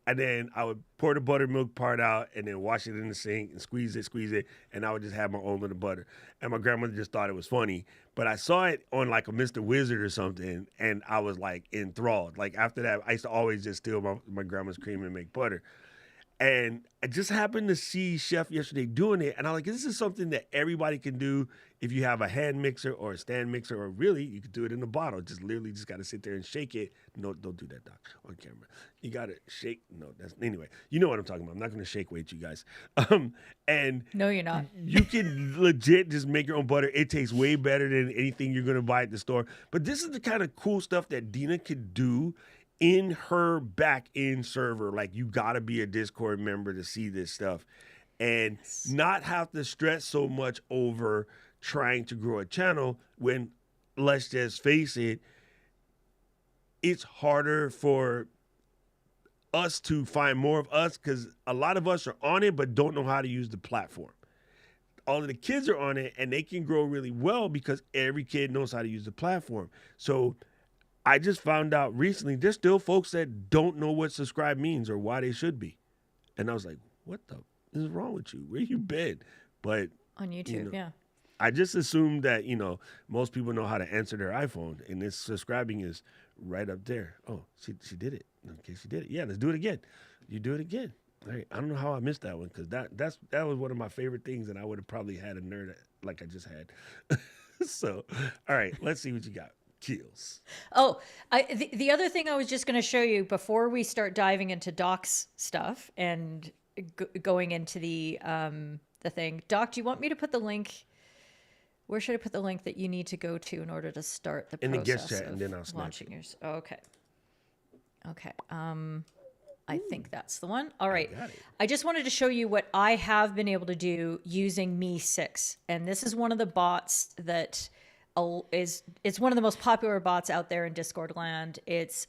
And then I would pour the buttermilk part out and then wash it in the sink and squeeze it, and I would just have my own little butter. And my grandmother just thought it was funny. But I saw it on like a Mr. Wizard or something, and I was like enthralled. Like, after that, I used to always just steal my grandma's cream and make butter. And I just happened to see Chef yesterday doing it, and I'm like, this is something that everybody can do if you have a hand mixer or a stand mixer, or really, you could do it in a bottle. Just literally just got to sit there and shake it. No, don't do that, Doc, on camera. You got to shake. No, that's anyway. You know what I'm talking about. I'm not going to shake weight, you guys. And No, you're not. you can legit just make your own butter. It tastes way better than anything you're going to buy at the store. But this is the kind of cool stuff that Dina could do in her back end server. Like, you got to be a Discord member to see this stuff and not have to stress so much over trying to grow a channel when, let's just face it, it's harder for us to find more of us because a lot of us are on it but don't know how to use the platform. All of the kids are on it and they can grow really well because every kid knows how to use the platform. So I just found out recently there's still folks that don't know what subscribe means or why they should be. And I was like, what the is wrong with you? Where you been? But on YouTube, yeah. I just assumed that, most people know how to answer their iPhone, and this subscribing is right up there. Oh, she did it. Okay, she did it. Yeah, let's do it again. You do it again. All right. I don't know how I missed that one because that was one of my favorite things, and I would have probably had a nerd like I just had. So, all right, let's see what you got. Kills. Oh, the other thing I was just going to show you before we start diving into Doc's stuff and going into the thing. Doc, do you want me to put the link? Where should I put the link that you need to go to in order to start the process? In the guest chat, and then I'll launching yours. Oh, okay. Okay. I think that's the one. All right. I just wanted to show you what I have been able to do using Me6, and this is one of the bots that it's one of the most popular bots out there in Discord land. It's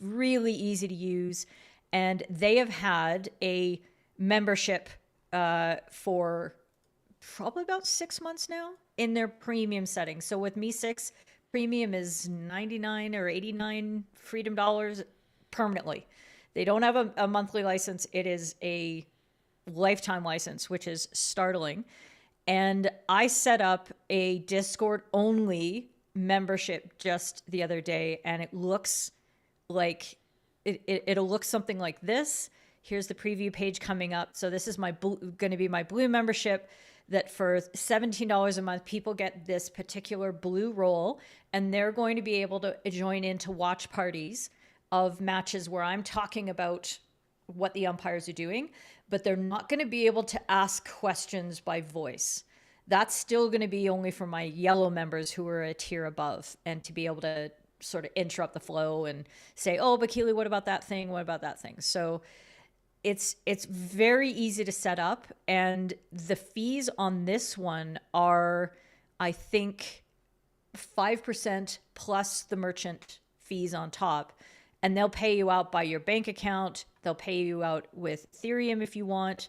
really easy to use, and they have had a membership for probably about 6 months now in their premium settings. So with Me6, premium is 99 or 89 freedom dollars permanently. They don't have a monthly license. It is a lifetime license, which is startling. And I set up a Discord only membership just the other day, and it looks like it'll look something like this. Here's the preview page coming up. So this is going to be my blue membership, that for $17 a month, people get this particular blue role, and they're going to be able to join into watch parties of matches where I'm talking about what the umpires are doing, but they're not going to be able to ask questions by voice. That's still going to be only for my yellow members who are a tier above, and to be able to sort of interrupt the flow and say, oh, but Keely, what about that thing? What about that thing? So it's very easy to set up, and the fees on this one are, I think, 5% plus the merchant fees on top. And they'll pay you out by your bank account. They'll pay you out with Ethereum if you want,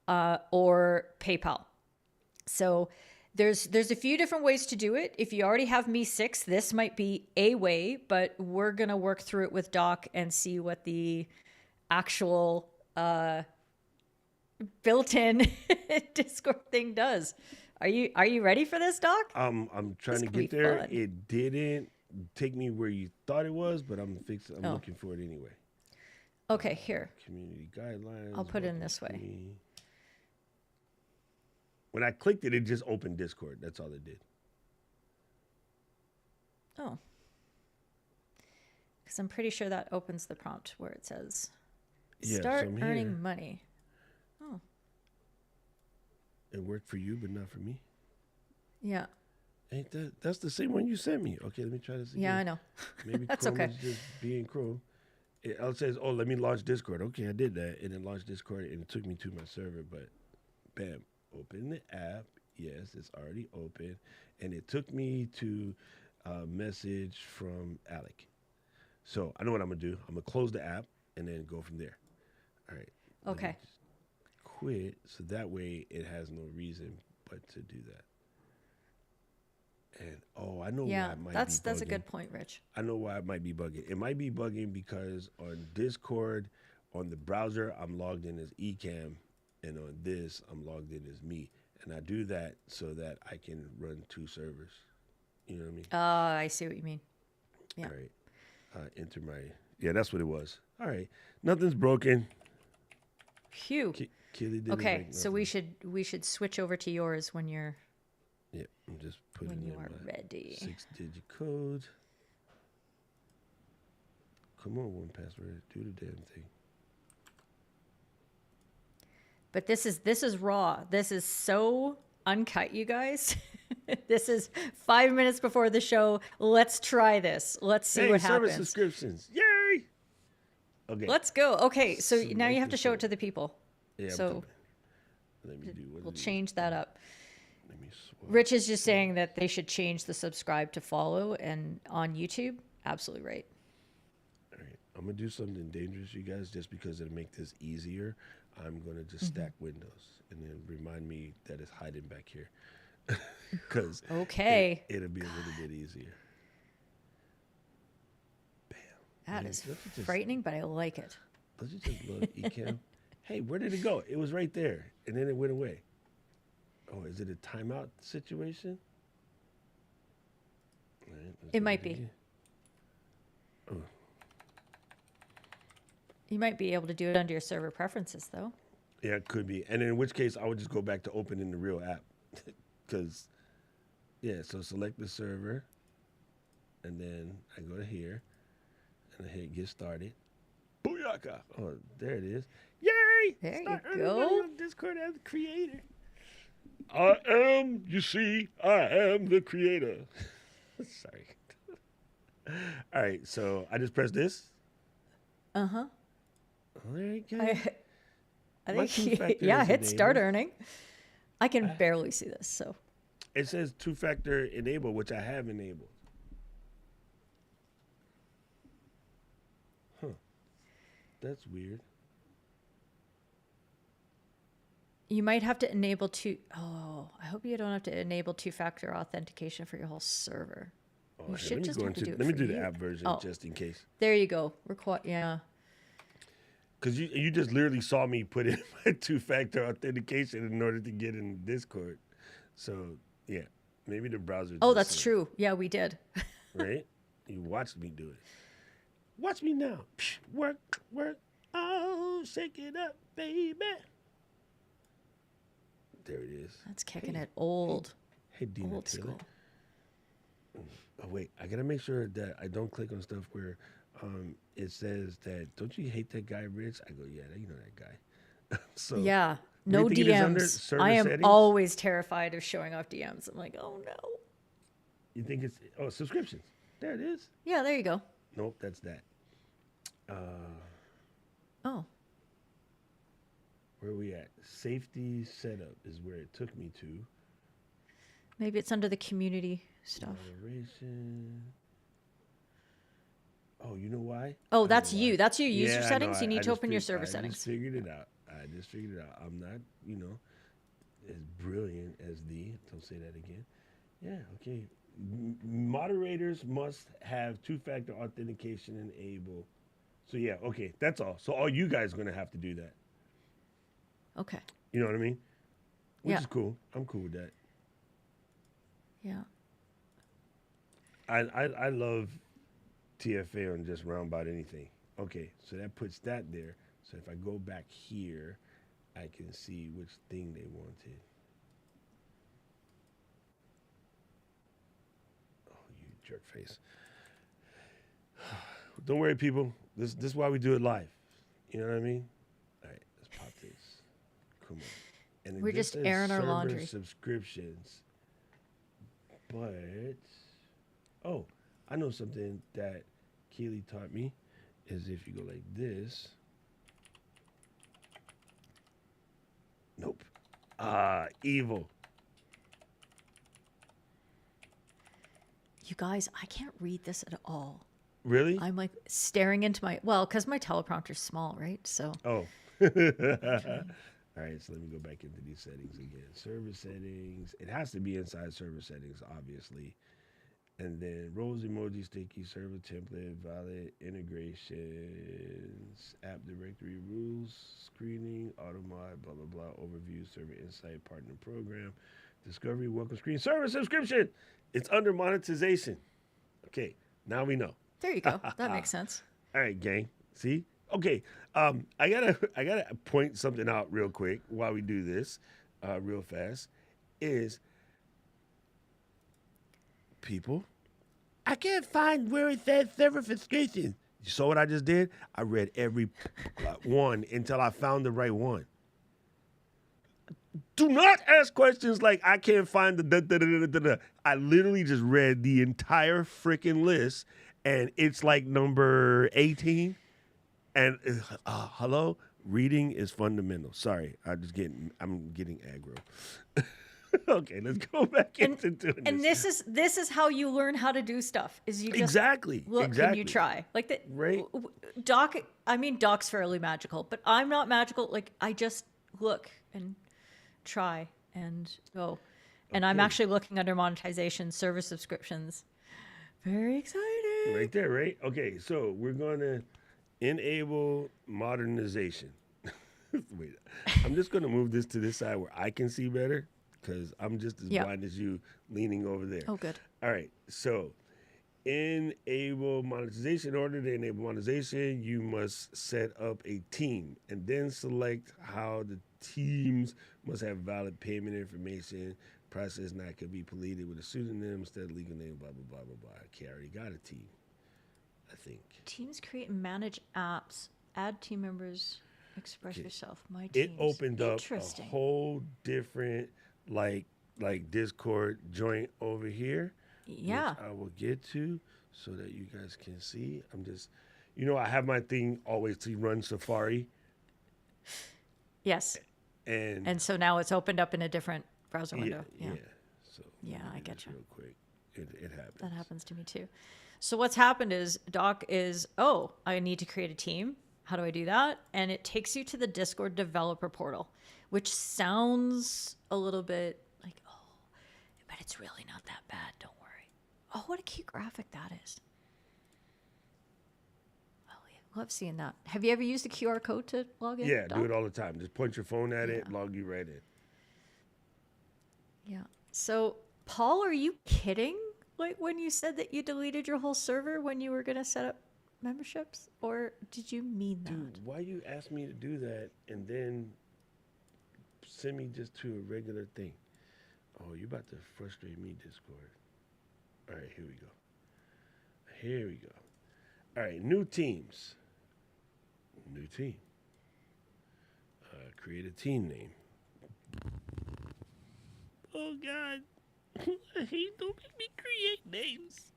or PayPal. So there's a few different ways to do it. If you already have Me6, this might be a way, but we're going to work through it with Doc and see what the actual built-in Discord thing does. Are you ready for this, Doc? I'm trying to get there. Fun. It didn't take me where you thought it was, but I'm looking for it anyway. Okay, here. Community guidelines. I'll put it in this way. When I clicked it, it just opened Discord. That's all it did. Oh. Because I'm pretty sure that opens the prompt where it says, start earning money. Oh. It worked for you, but not for me? Yeah. Ain't that's the same one you sent me. Okay, let me try this again. Yeah, I know. Maybe that's Chrome okay. is just being Chrome. It says, oh, let me launch Discord. Okay, I did that. And then launched Discord, and it took me to my server, but bam, open the app. Yes, it's already open. And it took me to a message from Alec. So I know what I'm going to do. I'm going to close the app and then go from there. All right. Okay. Quit, so that way it has no reason but to do that. And I know why it might be bugging. That's a good point, Rich. I know why it might be bugging. It might be bugging because on Discord, on the browser, I'm logged in as Ecamm, and on this, I'm logged in as me. And I do that so that I can run two servers. You know what I mean? I see what you mean. Yeah. All right. Enter my... Yeah, that's what it was. All right. Nothing's broken. Phew. Keely didn't Okay, break so nothing. we should switch over to yours when you're Yeah, I'm just putting when you in are my ready. 6-digit code. Come on, one password. Do the damn thing. But this is raw. This is so uncut, you guys. This is 5 minutes before the show. Let's try this. Let's see Hey, what service happens. subscriptions. Yay! Okay. Let's go. Okay, so now you Select have the to show it server. to the people. Yeah, I'm So coming. Let me do what we'll it is. change that up. Let me swap. Rich is just saying that they should change the subscribe to follow and on YouTube. Absolutely right. All right. I'm going to do something dangerous, you guys, just because it'll make this easier. I'm going to just stack windows and then remind me that it's hiding back here. Because Okay. it'll be a little bit easier. Bam. That Yeah, is let's just- frightening, but I like it. Let's just load eCam. Hey, where did it go? It was right there, and then it went away. Oh, is it a timeout situation? All right, let's It do might be. again. Oh, You might be able to do it under your server preferences, though. yeah, it could be. And in which case, I would just go back to opening the real app. Because, yeah, so select the server, and then I go to here, and I hit get started. Booyaka! Oh, there it is. Yay! There Start you earning go. money on Discord as the creator. I am the creator. Sorry. All right, so I just press this. Uh-huh. Oh, there you go. I My think, two-factor yeah, is hit start enabled. earning. I can barely see this, so. It says two-factor enable, which I have enabled. Huh. That's weird. You might have to enable I hope you don't have to enable two-factor authentication for your whole server. Oh, You here, should just have to do it let me for do the you. app version Oh. just in case. There you go. Yeah. Because you just literally saw me put in my two-factor authentication in order to get in Discord. So, yeah, maybe the browser Oh, just that's said, true. Yeah, we did. right? You watched me do it. Watch me now. Psh, work, work. Oh, shake it up, baby. There it is. That's kicking it old. Hey, Dina Old Taylor. school. Oh, wait. I got to make sure that I don't click on stuff where it says that, don't you hate that guy, Rich? I go, yeah, you know that guy. So, Yeah. what do you No think it is under? DMs. Server I am settings? always terrified of showing off DMs. I'm like, oh no. You think it's, subscriptions. There it is. Yeah, there you go. Nope, that's that. Oh. Where are we at? Safety setup is where it took me to. Maybe it's under the community stuff. Moderation. Oh, you know why? Oh, I that's know you. why. That's your user Yeah, I know. settings. You I need to just open your fig- server I settings. just figured it out. I'm not, as brilliant as thee. Don't say that again. Yeah, okay. Moderators must have two-factor authentication enabled. So yeah, okay, that's all. So all you guys are gonna have to do that. Okay. You know what I mean? Which Yeah. is cool. I'm cool with that. Yeah. I love TFA on just round about anything. Okay, so that puts that there. So if I go back here, I can see which thing they wanted. Oh, you jerk face. Don't worry, people. This is why we do it live. You know what I mean? All right, let's pop this. Come on. And it We're just says airing our server laundry. subscriptions. But, oh, I know something that Keely taught me is if you go like this. Nope. Evil. You guys, I can't read this at all. Really? I'm like staring into because my teleprompter's small, right? So Oh. All right, so let me go back into these settings again. Server settings. It has to be inside server settings, obviously. And then roles, emoji, sticky, server template, valid, integrations, app directory rules, screening, automod, blah, blah, blah, overview, server insight, partner program, discovery, welcome screen, server subscription. It's under monetization. Okay, now we know. there you go. That makes sense. All right, gang. See? Okay, I gotta point something out real quick while we do this, real fast. Is people, I can't find where it says verification. You saw what I just did? I read every one until I found the right one. Do not ask questions like I can't find the da da da da da da. I literally just read the entire freaking list, and it's like number 18. And hello, reading is fundamental. Sorry, I'm getting aggro. Okay, let's go back into doing And this is how you learn how to do stuff. Is you just exactly look and you try. Like the right. Doc. I mean, Doc's fairly magical, but I'm not magical. Like I just look and try and go. And I'm actually looking under monetization, service subscriptions. Very exciting. Right there, right? Okay, so we're gonna enable modernization. Wait, I'm just gonna move this to this side where I can see better because I'm just as blind as you leaning over there. Oh, good. All right, so enable monetization. In order to enable monetization, you must set up a team and then select how the teams must have valid payment information. Process not could be polluted with a pseudonym instead of legal name, blah, blah, blah, blah, blah. Okay, I already got a team, I think. Teams create and manage apps. Add team members. Express yourself. My teams. It opened up a whole different, like Discord joint over here. Yeah. Which I will get to so that you guys can see. I'm just, I have my thing always to run Safari. Yes. And so now it's opened up in a different browser window. Yeah. So I get you. Real quick, it happens. That happens to me too. So what's happened is Doc is, I need to create a team. How do I do that? And it takes you to the Discord developer portal, which sounds a little bit like, but it's really not that bad. Don't worry. Oh, what a cute graphic that is. Love seeing that. Have you ever used the QR code to log in? Yeah, Doc? do it all the time. Just point your phone at it, log you right in. Yeah. So, Paul, are you kidding? Like when you said that you deleted your whole server when you were going to set up memberships? Or did you mean that? Dude, why you ask me to do that and then send me just to a regular thing? Oh, you're about to frustrate me, Discord. All right, here we go. Here we go. All right, new teams. New team. Create a team name. Oh, God. I hate don't make me create names.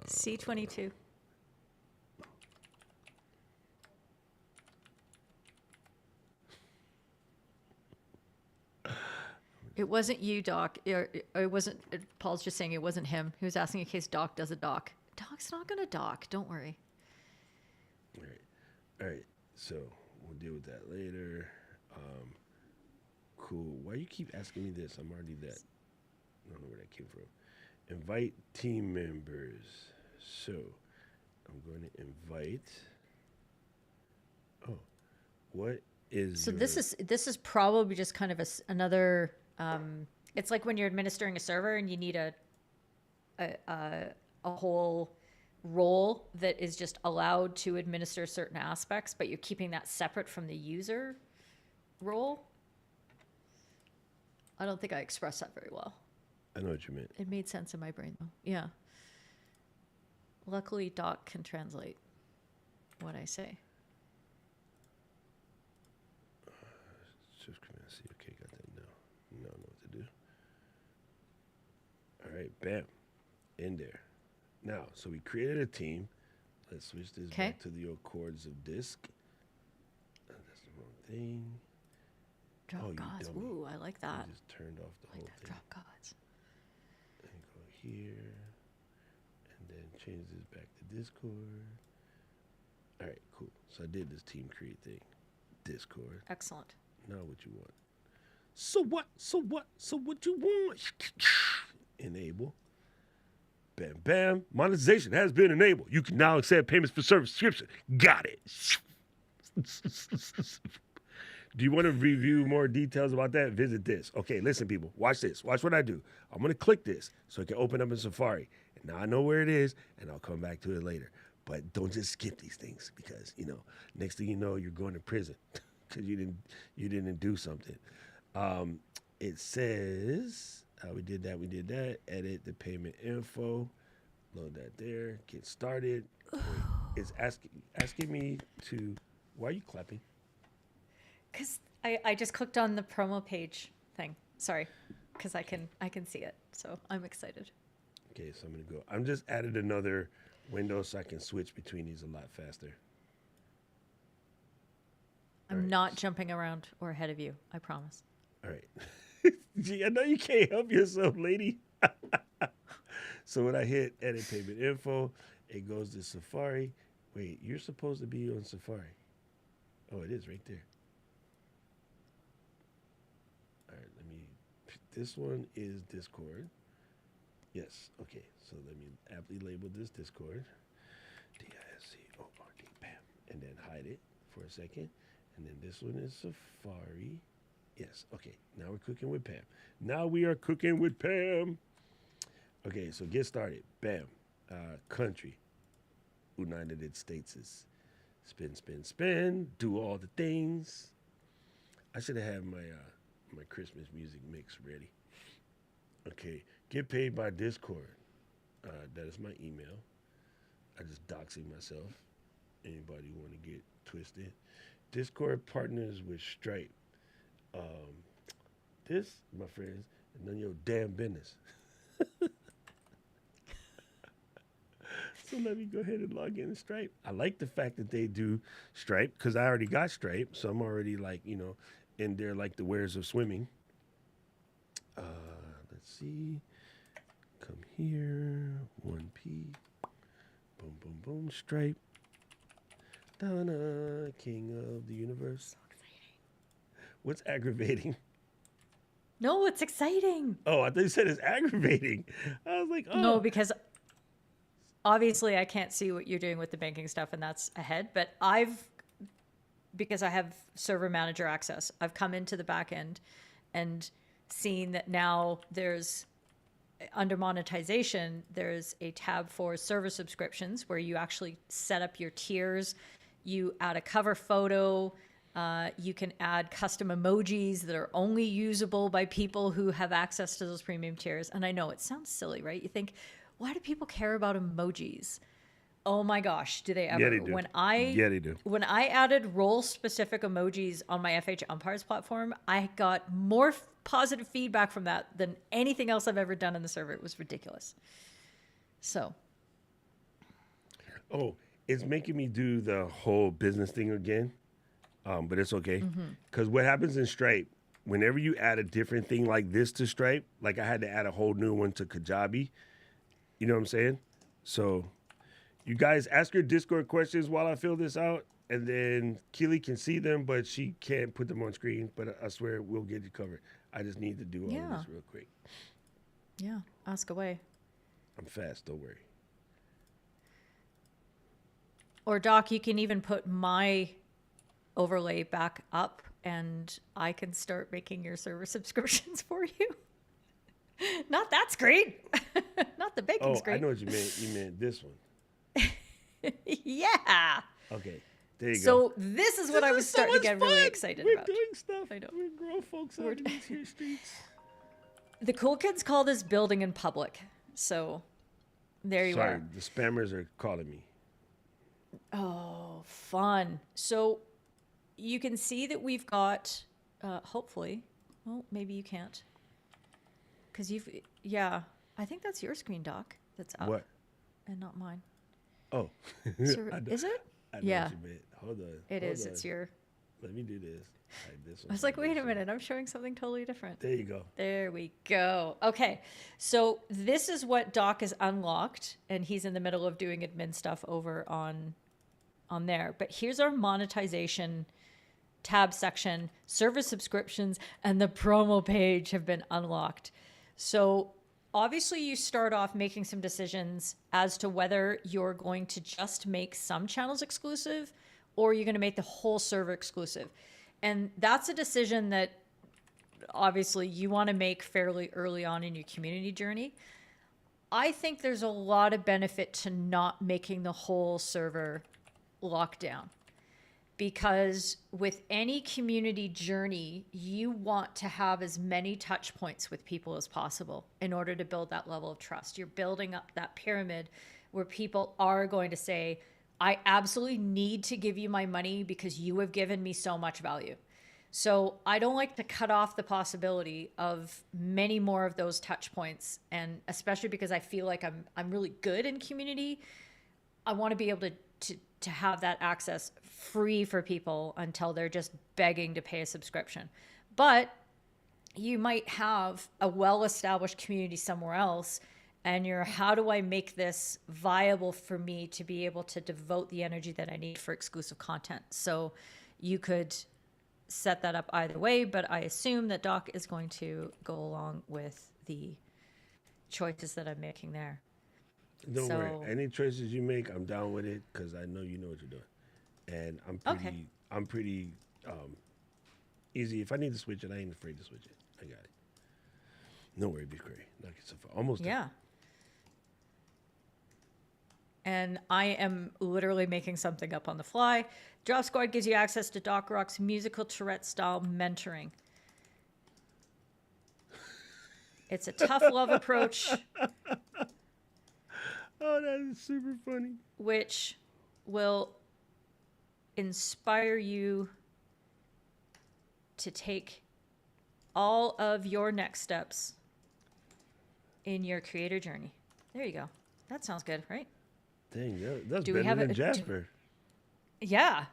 C22. It wasn't you, Doc. It wasn't. Paul's just saying it wasn't him. He was asking in case Doc does a doc. Doc's not going to doc. Don't worry. All right. So we'll deal with that later. Cool. Why you keep asking me this? I'm already that. I don't know where that came from. Invite team members. So I'm going to invite. Oh, what is? So this is probably just kind of another. It's like when you're administering a server and you need a whole role that is just allowed to administer certain aspects, but you're keeping that separate from the user role. I don't think I expressed that very well. I know what you meant. It made sense in my brain, though. Yeah. Luckily, Doc can translate what I say. Just come and see. Okay, got that now. Now I know what to do. All right, bam. In there. Now, so we created a team. Let's switch this back to the old chords of disk. That's the wrong thing. Drop gods. Ooh, I like that. I just turned off the whole thing. Drop gods. And go here. And then change this back to Discord. All right, cool. So I did this team create thing. Discord. Excellent. Now what you want. So what? So what you want? Enable. Bam, bam. Monetization has been enabled. You can now accept payments for service subscription. Got it. Do you want to review more details about that? Visit this. Okay, listen, people. Watch this. Watch what I do. I'm going to click this so it can open up in Safari. And now I know where it is, and I'll come back to it later. But don't just skip these things because next thing you know, you're going to prison because you didn't do something. It says we did that. We did that. Edit the payment info. Load that there. Get started. Wait, it's asking me to. Why are you clapping? Because I just clicked on the promo page thing. Sorry, because I can see it. So I'm excited. Okay, so I'm gonna go. I'm just added another window so I can switch between these a lot faster. I'm not jumping around or ahead of you. I promise. All right. Gee, I know you can't help yourself, lady. So when I hit edit payment info, it goes to Safari. Wait, you're supposed to be on Safari. Oh, it is right there. All right, this one is Discord. Yes, okay. So let me aptly label this Discord. DISCORD, bam. And then hide it for a second. And then this one is Safari. Yes, okay. Now we're cooking with Pam. Now we are cooking with Pam. Okay, so get started. Bam. Country. United States is spin, spin, spin. Do all the things. I should have had my Christmas music mix ready. Okay, get paid by Discord. That is my email. I just doxing myself. Anybody want to get twisted? Discord partners with Stripe. This, my friends, is none of your damn business. So let me go ahead and log in to Stripe. I like the fact that they do Stripe because I already got Stripe, so I'm already in there like the wares of swimming. Let's see. Come here. 1P. Boom, boom, boom. Stripe. Donna, king of the universe. So exciting. What's aggravating? No, it's exciting. Oh, I thought you said it's aggravating. I was like, oh. No, because obviously I can't see what you're doing with the banking stuff, and that's ahead. But because I have server manager access, I've come into the back end and seen that now there's, under monetization, there's a tab for server subscriptions where you actually set up your tiers. You add a cover photo. You can add custom emojis that are only usable by people who have access to those premium tiers. And I know it sounds silly, right? You think, why do people care about emojis? Oh my gosh, do they ever? Yeah, they do. Yeah, they do. When I added role-specific emojis on my FH Umpires platform, I got more positive feedback from that than anything else I've ever done in the server. It was ridiculous. So. Oh, it's making me do the whole business thing again, but it's okay. Because what happens in Stripe, whenever you add a different thing like this to Stripe, like I had to add a whole new one to Kajabi, you know what I'm saying? So you guys ask your Discord questions while I fill this out, and then Keely can see them, but she can't put them on screen. But I swear we'll get you covered. I just need to do all of this real quick. Yeah, ask away. I'm fast, don't worry. Or Doc, you can even put my overlay back up, and I can start making your server subscriptions for you. Not that screen. Not the banking screen. I know what you meant. You meant this one. Yeah. Okay, there you go. So this is what I was starting to get really excited about. We're doing stuff. I know. We're grown folks out in these here streets. The cool kids call this building in public. So there you are. The spammers are calling me. Oh, fun. So you can see that we've got, hopefully, well, maybe you can't. Because I think that's your screen, Doc, that's up. What? And not mine. Oh. Is it? I know Yeah. what you meant. Hold on. It Hold is. on. It's your. Let me do this. This I was like, wait a minute. I'm showing something totally different. There you go. There we go. Okay. So this is what Doc is unlocked, and he's in the middle of doing admin stuff over on there. But here's our monetization tab section. Service subscriptions and the promo page have been unlocked. So obviously you start off making some decisions as to whether you're going to just make some channels exclusive or you're going to make the whole server exclusive. And that's a decision that obviously you want to make fairly early on in your community journey. I think there's a lot of benefit to not making the whole server lock down. Because with any community journey, you want to have as many touch points with people as possible in order to build that level of trust. You're building up that pyramid where people are going to say, I absolutely need to give you my money because you have given me so much value. So I don't like to cut off the possibility of many more of those touch points. And especially because I feel like I'm really good in community, I want to be able to have that access free for people until they're just begging to pay a subscription. But you might have a well-established community somewhere else, and you're, how do I make this viable for me to be able to devote the energy that I need for exclusive content? So you could set that up either way, but I assume that Doc is going to go along with the choices that I'm making there. Don't worry. Any choices you make, I'm down with it because I know you know what you're doing, and I'm pretty easy. If I need to switch it, I ain't afraid to switch it. I got it. No worry, be great. Knock yourself out. Almost done. Yeah. And I am literally making something up on the fly. Drop Squad gives you access to Doc Rock's musical Tourette style mentoring. It's a tough love approach. Oh, that is super funny. Which will inspire you to take all of your next steps in your creator journey. There you go. That sounds good, right? Dang, that's better than Jasper. Yeah,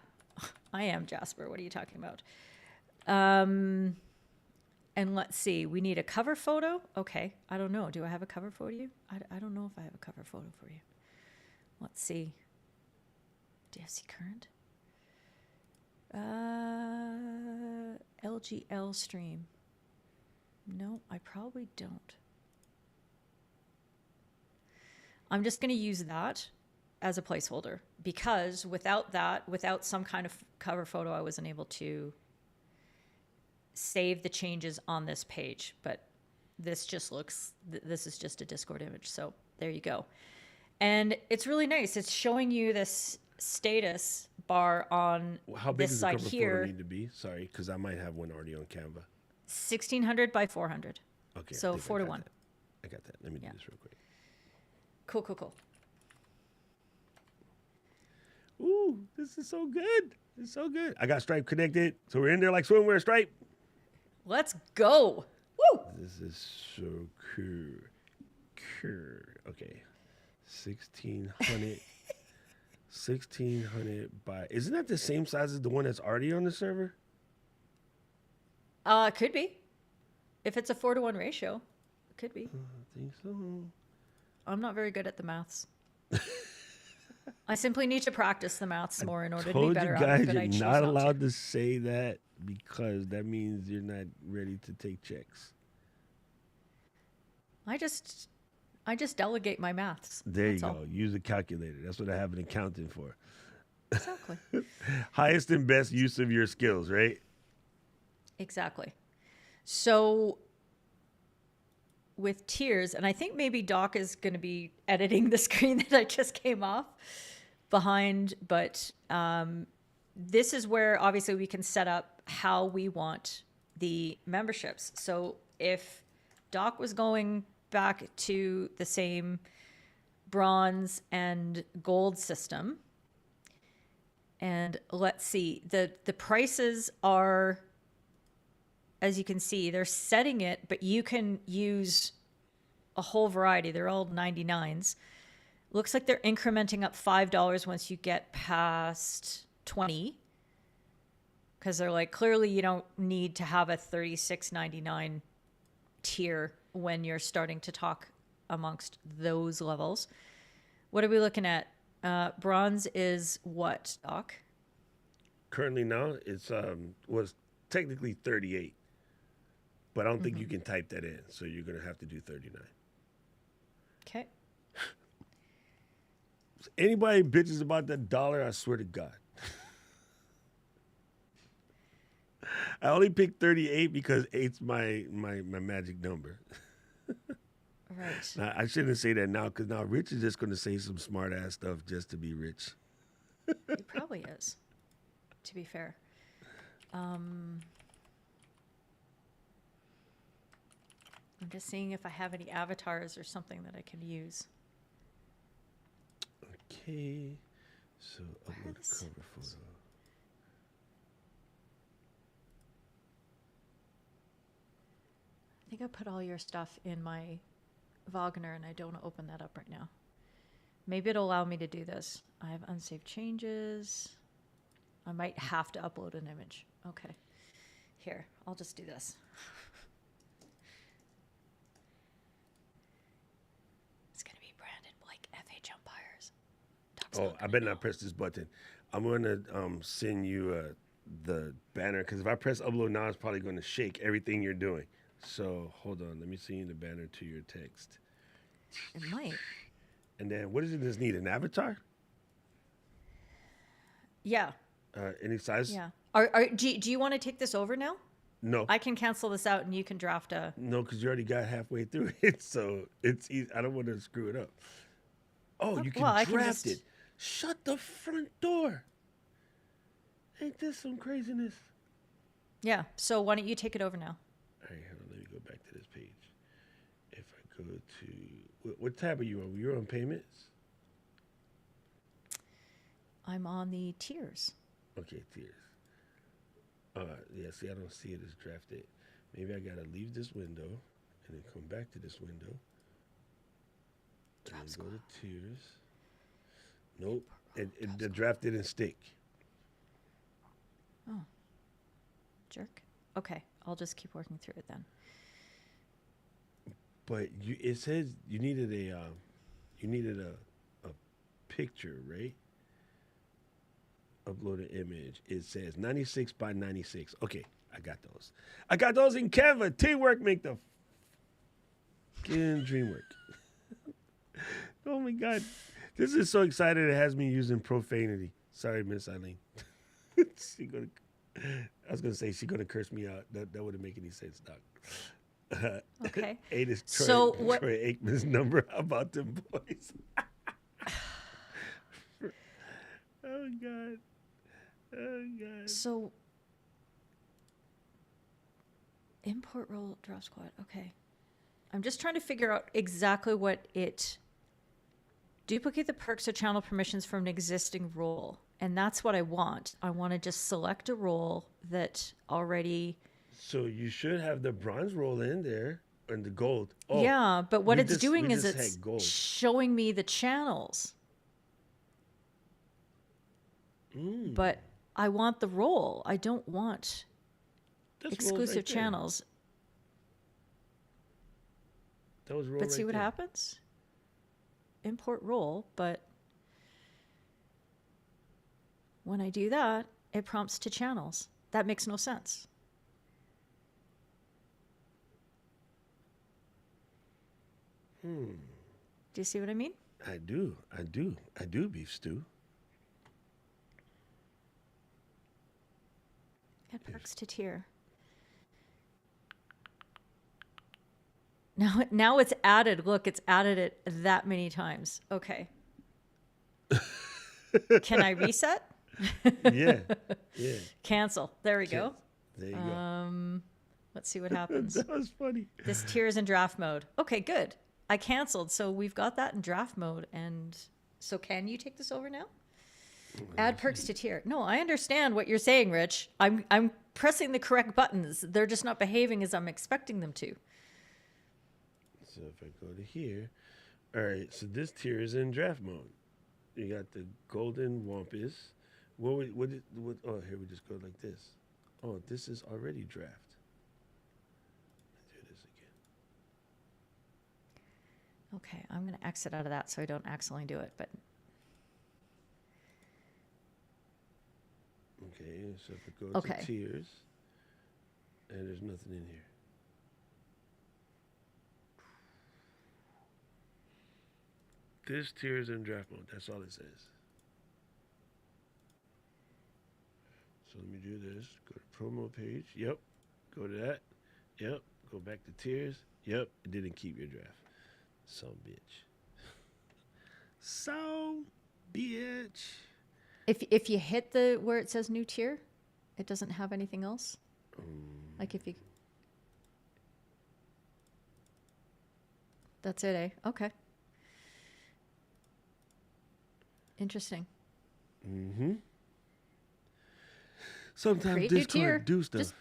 I am Jasper. What are you talking about? And let's see. We need a cover photo. Okay. I don't know. Do I have a cover photo for you? I don't know if I have a cover photo for you. Let's see. DFC current. LGL stream. No, I probably don't. I'm just going to use that as a placeholder because without that, without some kind of cover photo, I wasn't able to save the changes on this page. But this just looks, this is just a Discord image. So there you go. And it's really nice. It's showing you this status bar on How big this does the side cover here. photo need to be? Sorry, because I might have one already on Canva. 1600 by 400. Okay. So 4 to 1. I got that. Let me do this real quick. Cool, cool, cool. Ooh, this is so good. It's so good. I got Stripe connected, so we're in there like swimwear, Stripe. Let's go. Woo! This is so cool. Okay. 1600. 1600 by... Isn't that the same size as the one that's already on the server? It could be. If it's a 4 to 1 ratio, it could be. I think so. I'm not very good at the maths. I simply need to practice the maths more in order to be better at it. I told you but I guys choose you're not not allowed to. to say that because that means you're not ready to take checks. I just delegate my maths. There That's you all. go. Use a calculator. That's what I have an accountant for. Exactly. Highest and best use of your skills, right? Exactly. So with tiers, and I think maybe Doc is going to be editing the screen that I just came off behind, but this is where obviously we can set up how we want the memberships. So if Doc was going back to the same bronze and gold system, and let's see, the prices are, as you can see, they're setting it, but you can use a whole variety. They're all 99s. Looks like they're incrementing up $5 once you get past 20. Because they're like, clearly you don't need to have a $36.99 tier when you're starting to talk amongst those levels. What are we looking at? Bronze is what, Doc? Currently now, it's was technically 38. But I don't think you can type that in, so you're going to have to do 39. Okay. Anybody bitches about that dollar, I swear to God. I only picked 38 because 8's my magic number. Right. Now, I shouldn't say that now because now Rich is just going to say some smart ass stuff just to be rich. He probably is, to be fair. I'm just seeing if I have any avatars or something that I can use. Okay. So Where are upload the cover symbols? photo. I think I put all your stuff in my Wagner and I don't want to open that up right now. Maybe it'll allow me to do this. I have unsaved changes. I might have to upload an image. Okay. Here, I'll just do this. It's going to be branded like FH Umpires. Doc's Oh, not I gonna better know. not press this button. I'm going to send you the banner because if I press upload now, it's probably going to shake everything you're doing. So hold on. Let me send you the banner to your text. It might. And then what does this need? An avatar? Yeah. Any size? Yeah. Do you want to take this over now? No. I can cancel this out and you can draft a. No, because you already got halfway through it. So it's easy. I don't want to screw it up. Oh, you can well, I draft can it. Shut the front door. Ain't this some craziness? Yeah. So why don't you take it over now? All right, hold on. Let me go back to this page. If I go to what tab are you on? You're on payments. I'm on the tiers. Okay, tiers. Yeah. See, I don't see it as drafted. Maybe I gotta leave this window and then come back to this window. And then go to tiers. Nope. The draft didn't stick. Oh. Jerk. Okay. I'll just keep working through it then. But it says you needed a picture, right? Upload an image. It says 96 by 96. Okay, I got those. I got those in Canva. Teamwork make the dream work. Oh my God. This is so excited it has me using profanity. Sorry, Miss Eileen. I was gonna say she's gonna curse me out. That wouldn't make any sense, Doc. Okay. 8 is So Troy Aikman's number. How about them boys? Oh God. Oh God. So import role drop squad. Okay. I'm just trying to figure out exactly what it duplicate the perks or channel permissions from an existing role. And that's what I want. I want to just select a role that already. So you should have the bronze roll in there and the gold. Oh, Yeah, but what it's we doing is just it's had gold. showing me the channels. But I want the role. I don't want That's exclusive right there. channels. That was roll But right see what there. happens? Import role, but when I do that, it prompts to channels. That makes no sense. Do you see what I mean? I do, beef stew. Add perks to tier. Now it's added. Look, it's added it that many times. Okay. Can I reset? Yeah. Cancel. There we go. There you go. Let's see what happens. That was funny. This tier is in draft mode. Okay, good. I canceled, so we've got that in draft mode. And so can you take this over now? Add perks to tier. No, I understand what you're saying, Rich. I'm pressing the correct buttons. They're just not behaving as I'm expecting them to. So if I go to here, all right. So this tier is in draft mode. You got the golden wampus. Oh, here we just go like this. Oh, this is already draft. Let's do this again. Okay, I'm going to exit out of that so I don't accidentally do it. But Okay, so if I go Okay. to tiers, and there's nothing in here. This tier is in draft mode. That's all it says. So let me do this. Go to promo page. Yep. Go to that. Yep. Go back to tiers. Yep. It didn't keep your draft. So bitch. So bitch. If you hit the where it says new tier, it doesn't have anything else. Like if you, that's it, eh? Okay. Interesting. Mm-hmm. Sometimes Create new tier. Discord do stuff.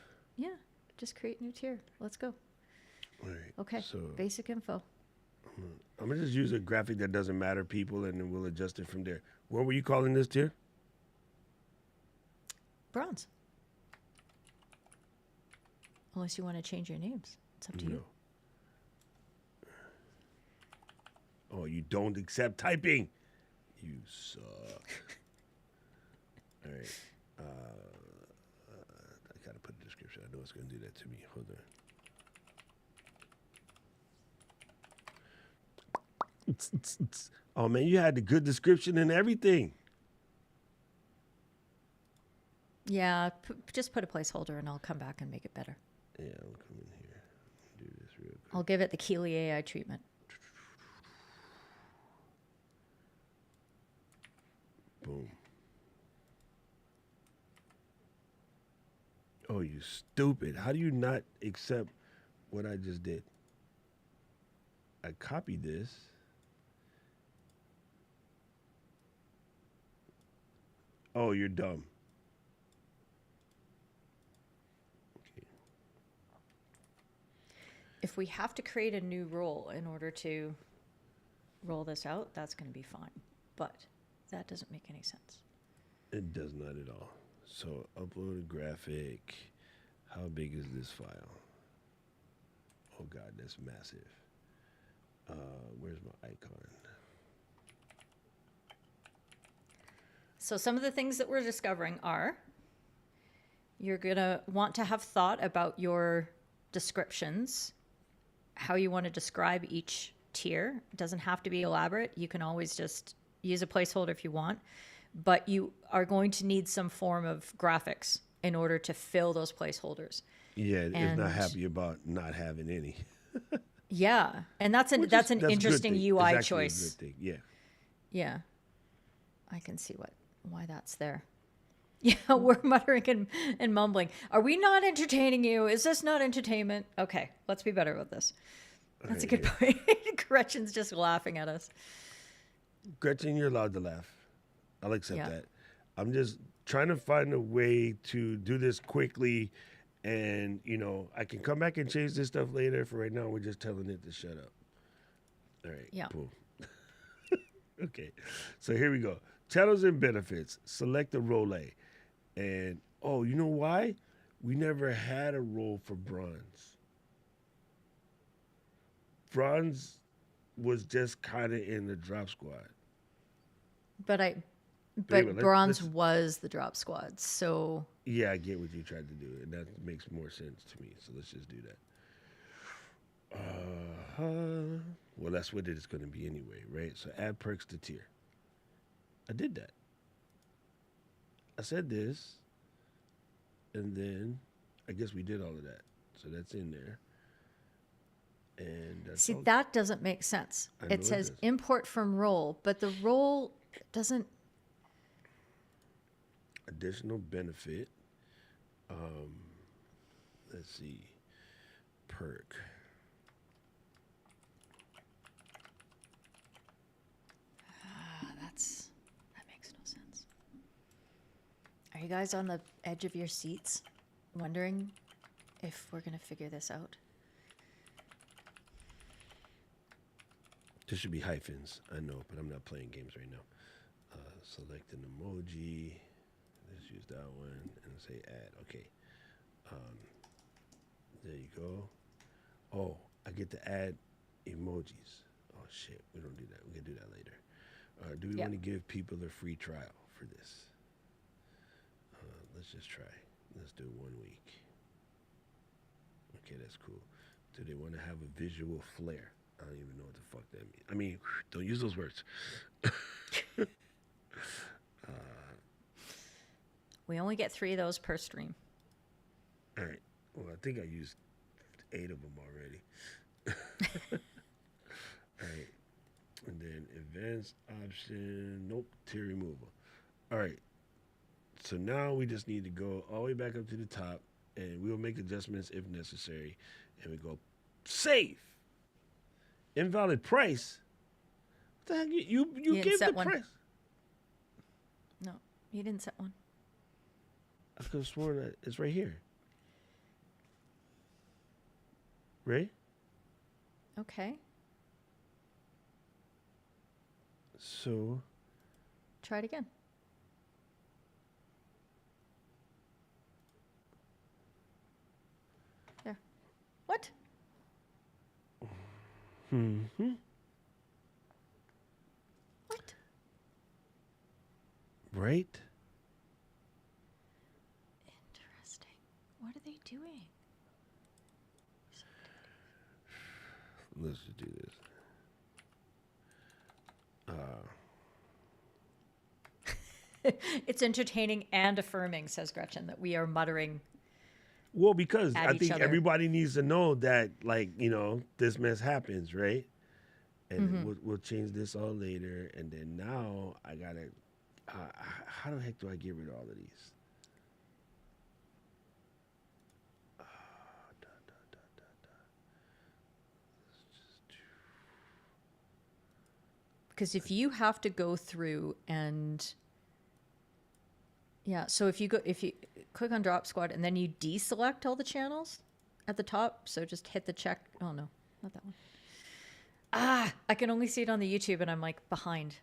Just create new tier. Let's go. All right. Okay. So Basic info. I'm gonna just use a graphic that doesn't matter, people, and then we'll adjust it from there. What were you calling this tier? Bronze. Unless you want to change your names. It's up to you. Oh, you don't accept typing. You suck. All right. I gotta put a description. I know it's gonna do that to me. Hold on. Oh man, you had the good description and everything. Yeah, just put a placeholder and I'll come back and make it better. Yeah, I'll come in here. Do this real quick. I'll give it the Keeley AI treatment. Boom. Oh, you stupid. How do you not accept what I just did? I copied this. Oh, you're dumb. Okay. If we have to create a new role in order to roll this out, that's going to be fine. But that doesn't make any sense. It does not at all. So upload a graphic. How big is this file? Oh God, that's massive. Where's my icon? So some of the things that we're discovering are you're going to want to have thought about your descriptions, how you want to describe each tier. It doesn't have to be elaborate. You can always just use a placeholder if you want, but you are going to need some form of graphics in order to fill those placeholders. Yeah, it's not happy about not having any. Yeah, and that's an interesting UI choice. A good thing. Yeah. Yeah, I can see why that's there. Yeah, we're muttering and mumbling. Are we not entertaining you? Is this not entertainment? Okay, let's be better with this. That's a good point. Gretchen's just laughing at us. Gretchen, you're allowed to laugh. I'll accept that. I'm just trying to find a way to do this quickly, and I can come back and change this stuff later. For right now, we're just telling it to shut up. All right. Yeah. Boom. Okay. So here we go. Channels and benefits. Select a role. And you know why? We never had a role for bronze. Bronze was just kind of in the drop squad. But bronze was the drop squad, so yeah, I get what you tried to do, and that makes more sense to me. So let's just do that. Well, that's what it is going to be anyway, right? So add perks to tier. I did that. I said this, and then I guess we did all of that. So that's in there. And that's all. That doesn't make sense. It says import from role, but the role doesn't. Additional benefit. Let's see. Perk. That makes no sense. Are you guys on the edge of your seats, wondering if we're gonna figure this out? There should be hyphens. I know, but I'm not playing games right now. Select an emoji. Let's use that one and say add. Okay. There you go. Oh, I get to add emojis. Oh shit, we don't do that. We can do that later. Do we want to give people a free trial for this? Let's just try. Let's do 1 week. Okay, that's cool. Do they want to have a visual flair? I don't even know what the fuck that means. I mean, don't use those words. We only get 3 of those per stream. All right. Well, I think I used 8 of them already. All right. And then advanced option. Nope. Tier removal. All right. So now we just need to go all the way back up to the top, and we'll make adjustments if necessary. And we go save. Invalid price. What the heck? You didn't gave set the one. price. No, you didn't set one. I could have sworn that it's right here. Right? Okay. So Try it again. There. What? mm-hmm. What? Right? Interesting. What are they doing? Let's just do this. It's entertaining and affirming, says Gretchen, that we are muttering. Well, because At I each think other. everybody needs to know that, like, this mess happens, right? And then we'll change this all later. And then now I gotta. How the heck do I get rid of all of these? Because if you have to go through and yeah, so if you click on Drop Squad and then you deselect all the channels at the top, so just hit the check. Oh no, not that one. I can only see it on the YouTube and I'm like behind.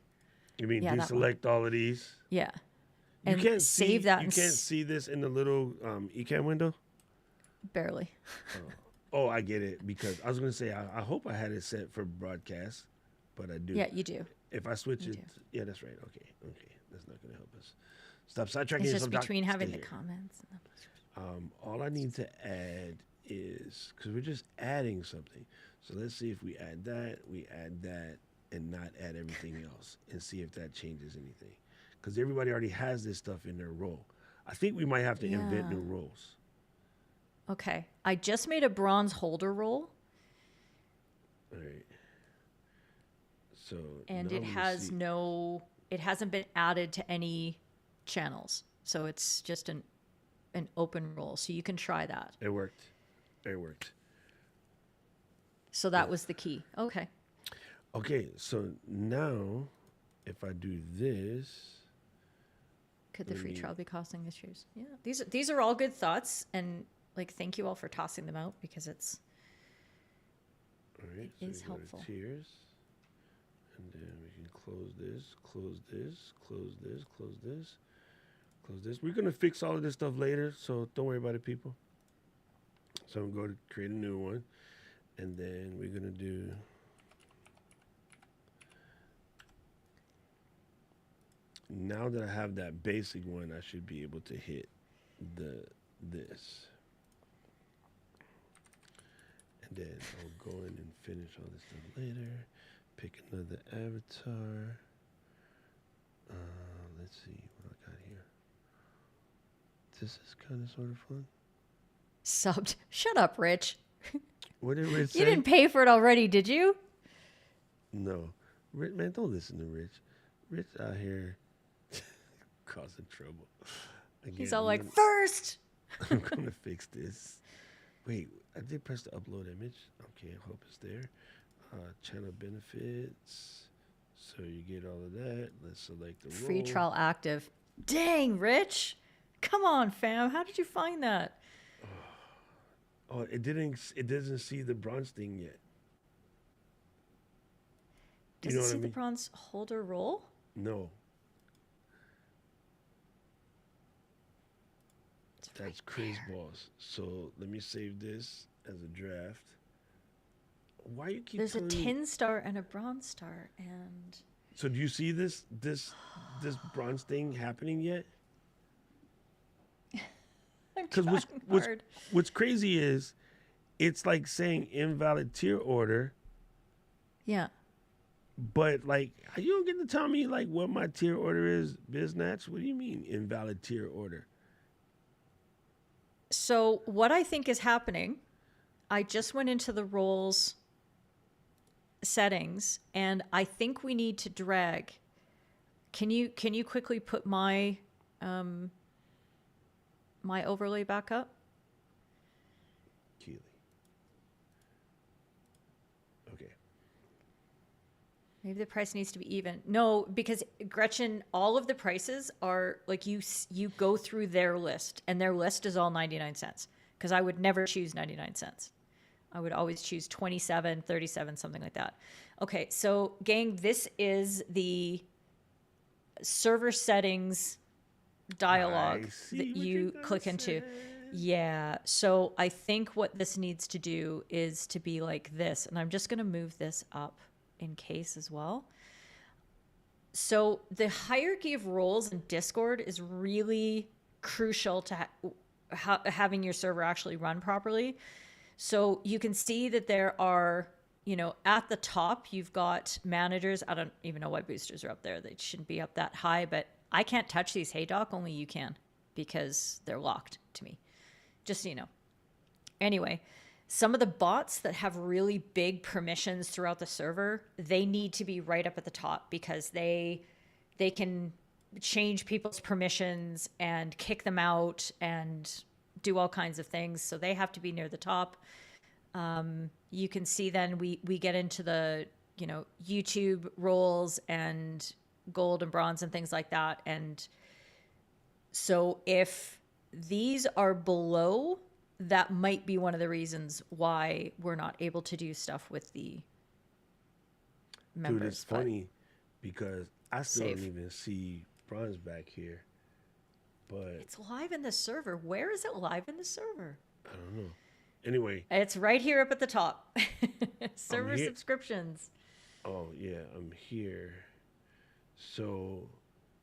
You mean Yeah, that one. deselect all of these? Yeah. You And can't save see, that You and can't see this in the little eCam window. barely. Oh, I get it, because I was gonna say I hope I had it set for broadcast, but I do. Yeah, you do. If I switch You it, do. yeah, that's right. Okay, that's not gonna help us. Stop sidetracking. It's just Stop between stay having the here. comments. And All I need to add is, because we're just adding something. So let's see if we add that, and not add everything else, and see if that changes anything. Because everybody already has this stuff in their role. I think we might have to invent Yeah. new roles. okay. I just made a bronze holder roll All right. So and now it let me has see. it hasn't been added to any channels. So it's just an open roll. So you can try that. It worked. It worked. So that was the key. Okay. Okay, so now if I do this, Could the free Maybe- trial be costing issues? Yeah. These are all good thoughts, and like thank you all for tossing them out because it's all right, It so is we go to helpful. tiers, and then we can close this, close this, close this, close this, close this. We're gonna fix all of this stuff later, so don't worry about it, people. So I'm going to create a new one, and then we're gonna do. Now that I have that basic one, I should be able to hit this. And then I'll go in and finish all this stuff later. Pick another avatar. Let's see what I got here. This is kind of sort of fun. subbed. Shut up, Rich. What did Rich say? You didn't pay for it already, did you? No. Rich, man, don't listen to Rich. Rich out here causing trouble. Again, He's all I'm like, gonna- first. I'm gonna fix this. Wait, I did press the upload image. Okay, I hope it's there. Channel benefits. So you get all of that. Let's select the Free role. trial active. Dang, Rich. Come on, fam. How did you find that? Oh, it didn't. It doesn't see the bronze thing yet. Does You know it what I see the mean? bronze holder roll? No, It's that's right crazy there. balls. So let me save this as a draft. Why you keep There's a telling me- tin star and a bronze star, and So do you see this bronze thing happening yet? I'm Because trying hard. what's crazy is, it's like saying invalid tier order, Yeah. but like you don't get to tell me like what my tier order is, Biznatch. What do you mean invalid tier order? So what I think is happening, I just went into the roles settings, and I think we need to drag. Can you quickly put my my overlay back up? Keely. Okay. Maybe the price needs to be even. No, because Gretchen, all of the prices are like you go through their list, and their list is all 99 cents. Because I would never choose 99 cents. I would always choose 27, 37, something like that. Okay, so gang, this is the server settings dialog that you click into. Yeah, so I think what this needs to do is to be like this. And I'm just going to move this up in case as well. So the hierarchy of roles in Discord is really crucial to having your server actually run properly. So you can see that there are, at the top, you've got managers. I don't even know why boosters are up there. They shouldn't be up that high, but I can't touch these. Hey, Doc, only you can because they're locked to me. Just so you know. Anyway, some of the bots that have really big permissions throughout the server, they need to be right up at the top because they can change people's permissions and kick them out and do all kinds of things. So they have to be near the top. You can see then we get into the, YouTube roles and gold and bronze and things like that. And so if these are below, that might be one of the reasons why we're not able to do stuff with the members. Dude, it's funny because I still Save. don't even see bronze back here. But It's live in the server. Where is it live in the server? I don't know. Anyway. It's right here up at the top. Server here. Subscriptions. Oh, yeah, I'm here. So,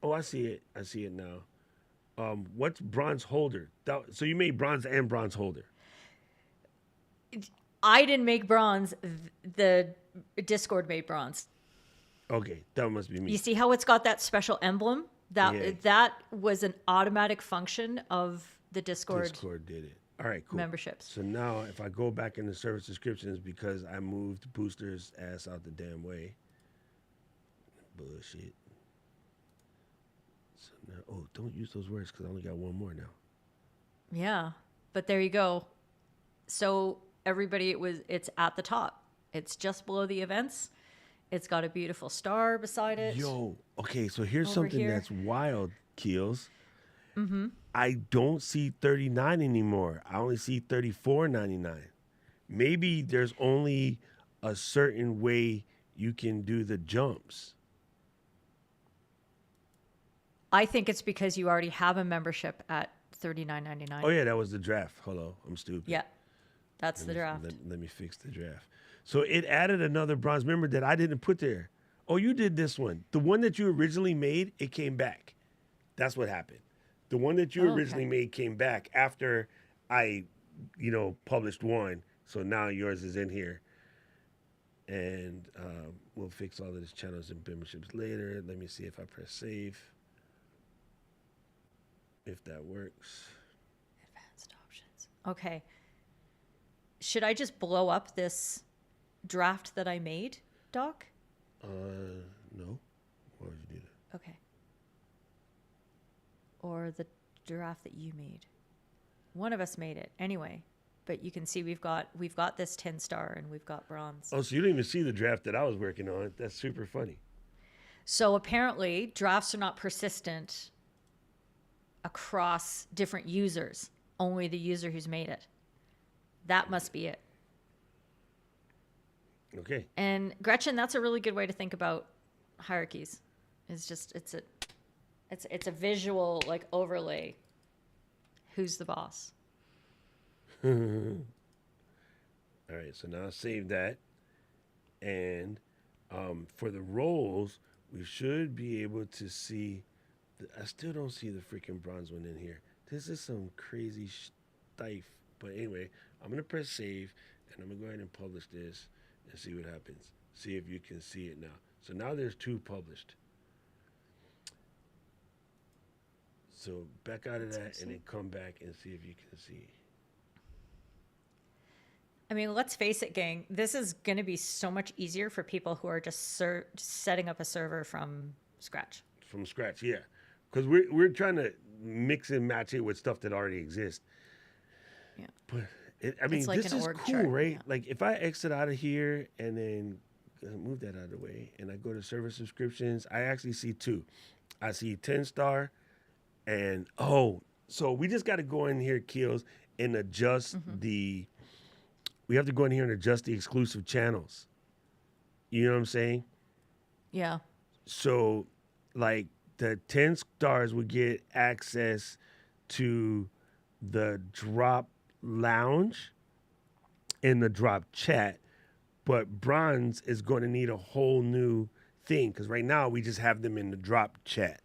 I see it. I see it now. What's bronze holder? So you made bronze and bronze holder. I didn't make bronze. The Discord made bronze. Okay, that must be me. You see how it's got that special emblem? That was an automatic function of the Discord. Discord did it. All right, cool. Memberships. So now if I go back into service descriptions because I moved boosters ass out the damn way. Bullshit. So now, don't use those words because I only got one more now. Yeah, but there you go. So everybody, it's at the top. It's just below the events. It's got a beautiful star beside it. Yo, okay, so here's something that's wild, Keels. Mm-hmm. I don't see 39 anymore. I only see 34.99. Maybe there's only a certain way you can do the jumps. I think it's because you already have a membership at $39.99. Oh yeah, that was the draft. Hello, I'm stupid. Yeah, that's the draft. Let me fix the draft. So it added another bronze member that I didn't put there. Oh, you did this one. The one that you originally made, it came back. That's what happened. The one that you originally made came back after I, published one. So now yours is in here. And we'll fix all of these channels and memberships later. Let me see if I press save. If that works. Advanced options. Okay. Should I just blow up this draft that I made, Doc? No. Why would you do that? Okay. Or the draft that you made. One of us made it. Anyway, but you can see we've got this 10 star and we've got bronze. Oh, so you didn't even see the draft that I was working on. That's super funny. So apparently drafts are not persistent across different users. Only the user who's made it. That must be it. Okay. And Gretchen, that's a really good way to think about hierarchies. It's a visual like overlay. Who's the boss? All right, so now save that. And for the roles, we should be able to see. I still don't see the freaking bronze one in here. This is some crazy stife. But anyway, I'm going to press save, and I'm going to go ahead and publish this and see what happens. See if you can see it now. So now there's 2 published. So back out of that and then come back and see if you can see. I mean, let's face it, gang. This is going to be so much easier for people who are just setting up a server from scratch. From scratch, yeah. Because we're trying to mix and match it with stuff that already exists. Yeah. But I mean, like this an is org cool, chart, right? yeah. Like if I exit out of here and then move that out of the way, and I go to server subscriptions, I actually see two. I see 10-star, and so we just got to go in here, Keels, and adjust the. We have to go in here and adjust the exclusive channels. You know what I'm saying? Yeah. So, like the 10 stars would get access to the drop lounge and the drop chat, but bronze is going to need a whole new thing because right now we just have them in the drop chat,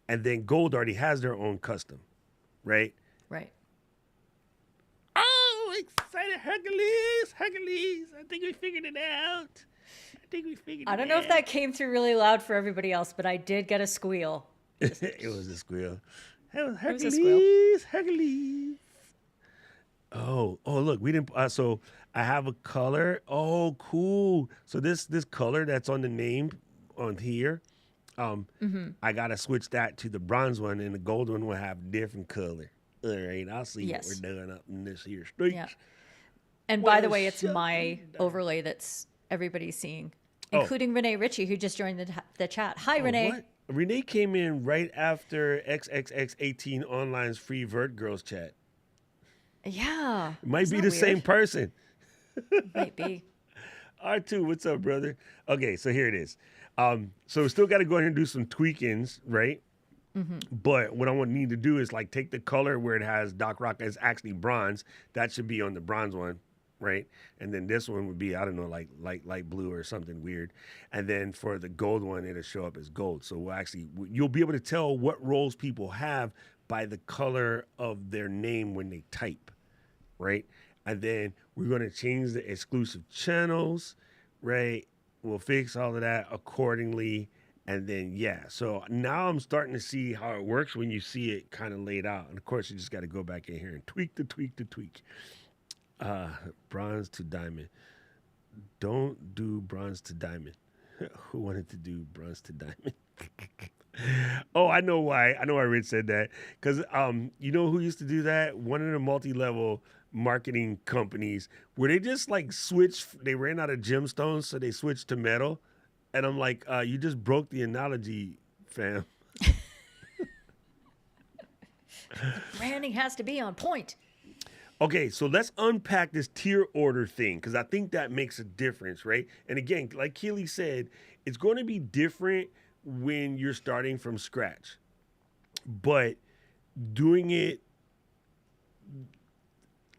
and then gold already has their own custom, right? Right. Oh, excited Hercules! I think we figured it out. I don't know if that came through really loud for everybody else, but I did get a squeal. It was a squeal. It was was a squeal. Hercules. Oh, look, we didn't. So I have a color. Oh, cool. So this color that's on the name on here, I gotta switch that to the bronze one, and the gold one will have different color. All right, I'll see Yes. what we're doing up in this here street. Yeah. And by the way, it's my overlay that's everybody's seeing, including Renee Ritchie, who just joined the chat. Hi, Renee. What? Renee came in right after XXX18 Online's free Vert Girls chat. Yeah. It might Isn't be that the same weird? person. Might be. R2, what's up, brother? Okay, so here it is. So we still got to go ahead and do some tweakings, right? But what I need to do is like take the color where it has Doc Rock as actually bronze. That should be on the bronze one, right? And then this one would be, I don't know, like light blue or something weird. And then for the gold one, it'll show up as gold. So you'll be able to tell what roles people have by the color of their name when they type, right? And then we're going to change the exclusive channels, right? We'll fix all of that accordingly. And then, yeah, so now I'm starting to see how it works when you see it kind of laid out. And of course, you just got to go back in here and tweak. Bronze to diamond. Don't do bronze to diamond. Who wanted to do bronze to diamond? Oh, I know why. I know why Rich said that. Because you know who used to do that? One of the multi-level marketing companies where they just like switched. They ran out of gemstones, so they switched to metal. And I'm like, you just broke the analogy, fam. Branding has to be on point. Okay, so let's unpack this tier order thing because I think that makes a difference, right? And again, like Keely said, it's going to be different when you're starting from scratch. But doing it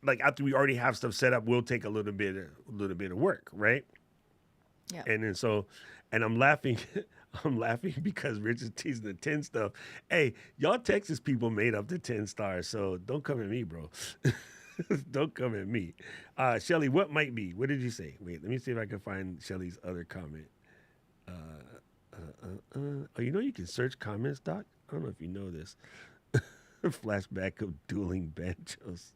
like after we already have stuff set up will take a little bit of work, right? Yeah. And then and I'm laughing. I'm laughing because Rich is teasing the 10 stuff. Hey, y'all Texas people made up the 10 stars, so don't come at me, bro. Don't come at me. Shelly, what might be? What did you say? Wait, let me see if I can find Shelly's other comment. Oh, you know you can search comments, Doc? I don't know if you know this. Flashback of dueling banjos.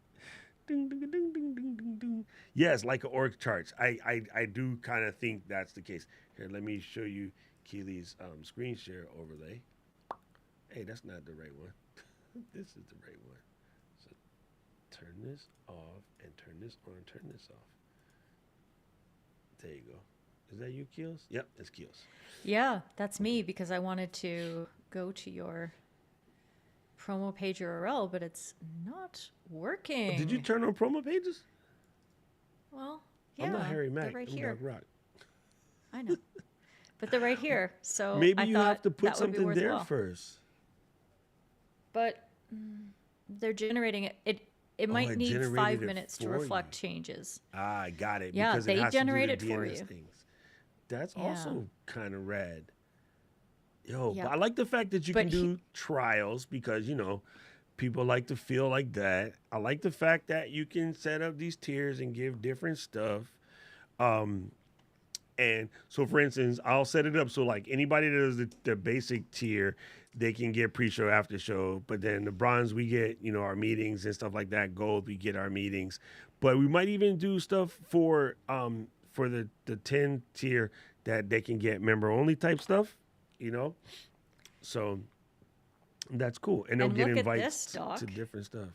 Ding, ding, ding, ding, ding, ding, ding. Yes, like an org charts. I do kind of think that's the case. Here, let me show you Keely's screen share overlay. Hey, that's not the right one. This is the right one. So turn this off and turn this on, turn this off. There you go. Is that you, Keels? Yep, it's Keels. Yeah, that's me because I wanted to go to your promo page URL, but it's not working. Did you turn on promo pages? Well, yeah. I'm not Harry Mack. They're right I'm here. Doc Rock. I know. But they're right here. So Maybe I you thought have to put that would be something there worthwhile. first. But they're generating it. It might need generated 5 it minutes to for reflect you. changes. I got it. Yeah, because they it has generate to it do the for DNS you. things. That's Yeah. also kind of rad. Yo, Yeah. but I like the fact that you But can do trials because, people like to feel like that. I like the fact that you can set up these tiers and give different stuff. And so, for instance, I'll set it up so like anybody that does the basic tier, they can get pre-show, after show. But then the bronze, we get our meetings and stuff like that. Gold, we get our meetings. But we might even do stuff for the 10 tier that they can get member only type stuff. So that's cool, and they'll And get look at invites this, Doc. to different stuff.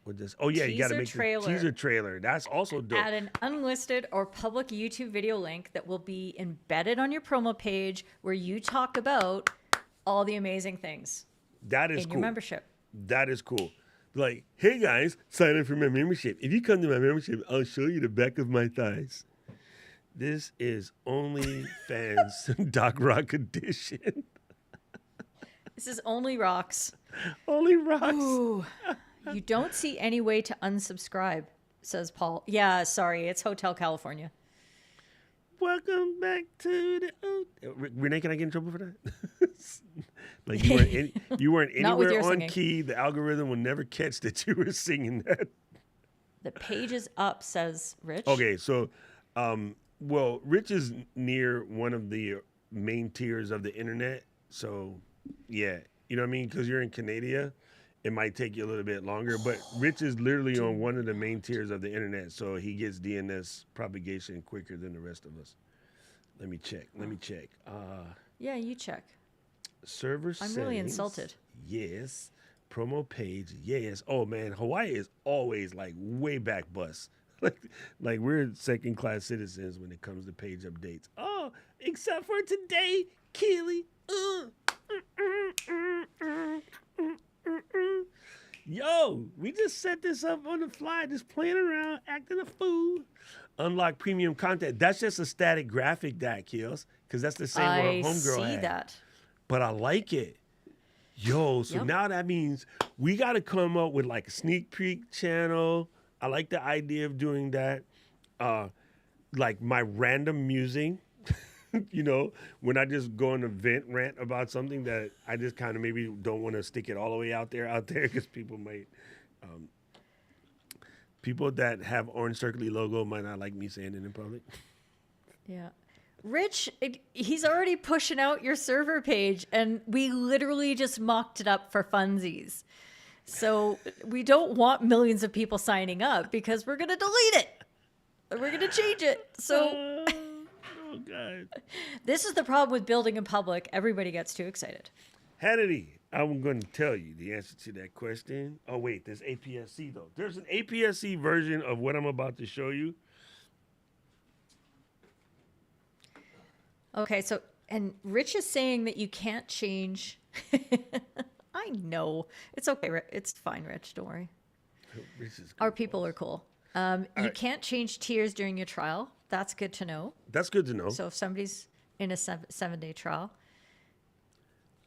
With this, oh yeah, you got to make trailer. the teaser trailer. That's also dope. Add an unlisted or public YouTube video link that will be embedded on your promo page where you talk about all the amazing things That is in cool. your membership. That is cool. Like, hey guys, sign up for my membership. If you come to my membership, I'll show you the back of my thighs. This is OnlyFans Doc Rock edition. This is only rocks. Only rocks. Ooh. You don't see any way to unsubscribe, says Paul. Yeah, sorry, it's Hotel California. Welcome back to the. Renee, can I get in trouble for that? Like you weren't Not with anywhere your on singing. key. The algorithm will never catch that you were singing that. The page is up, says Rich. Okay, so, well, Rich is near one of the main tiers of the internet. So, yeah, you know what I mean? Because you're in Canada, it might take you a little bit longer. But Rich is literally on one of the main tiers of the internet, so he gets DNS propagation quicker than the rest of us. Let me check. Yeah, you check. Server settings. I'm really insulted. Yes. Promo page. Yes. Oh man, Hawaii is always like way back bus. like we're second class citizens when it comes to page updates. Oh, except for today, Keely. Yo, we just set this up on the fly, just playing around, acting a fool. Unlock premium content. That's just a static graphic that kills, because that's the same one I Homegirl see had. that. But I like it. Yo, so Yep. now that means we got to come up with like a sneak peek channel. I like the idea of doing that. Like my random musing, when I just go on a rant about something that I just kind of maybe don't want to stick it all the way out there because people might, people that have orange circly logo might not like me saying it in public. Yeah. Rich, he's already pushing out your server page, and we literally just mocked it up for funsies. So we don't want millions of people signing up because we're going to delete it. We're going to change it. So Oh, God. this is the problem with building in public. Everybody gets too excited. Hannity, I'm going to tell you the answer to that question. Oh, wait, there's APS-C, though. There's an APS-C version of what I'm about to show you. Okay, so, and Rich is saying that you can't change. I know. It's okay. It's fine, Rich. Don't worry. Our people are cool. You right. can't change tiers during your trial. That's good to know. That's good to know. So if somebody's in a 7-day trial,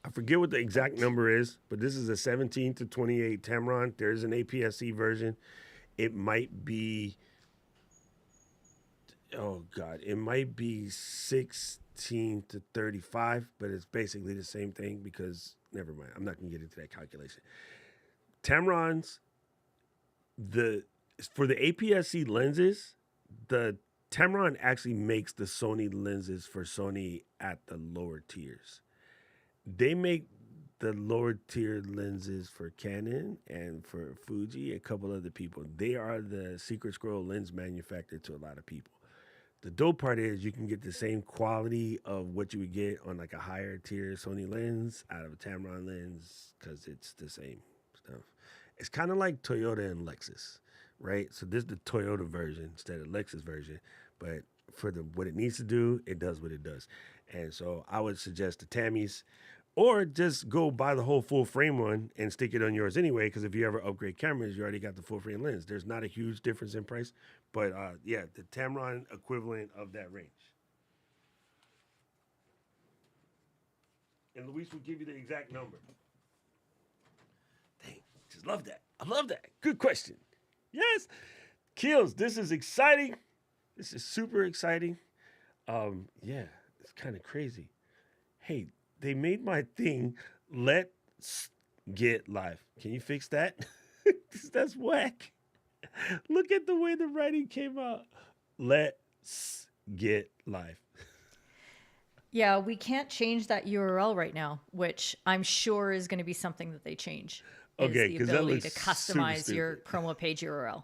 I forget what the exact number is, but this is a 17 to 28 Tamron. There's an APS-C version. It might be, oh God, it might be 16 to 35, but it's basically the same thing because, never mind, I'm not going to get into that calculation. Tamron's, for the APS-C lenses, the Tamron actually makes the Sony lenses for Sony at the lower tiers. They make the lower tier lenses for Canon and for Fuji, a couple other people. They are the secret scroll lens manufacturer to a lot of people. The dope part is you can get the same quality of what you would get on like a higher tier Sony lens out of a Tamron lens because it's the same stuff. It's kind of like Toyota and Lexus, right? So this is the Toyota version instead of Lexus version, but for what it needs to do, it does what it does. And so I would suggest the Tammys, or just go buy the whole full frame one and stick it on yours anyway, because if you ever upgrade cameras, you already got the full frame lens. There's not a huge difference in price, but yeah, the Tamron equivalent of that range. And Luis will give you the exact number. Dang, just love that. I love that. Good question. Yes. Kills, this is exciting. This is super exciting. Yeah, it's kind of crazy. Hey, they made my thing, let's get live. Can you fix that? That's whack. Look at the way the writing came out. Let's get live. Yeah, we can't change that URL right now, which I'm sure is going to be something that they change. Is Okay, the because that ability looks to super customize your stupid. promo page URL.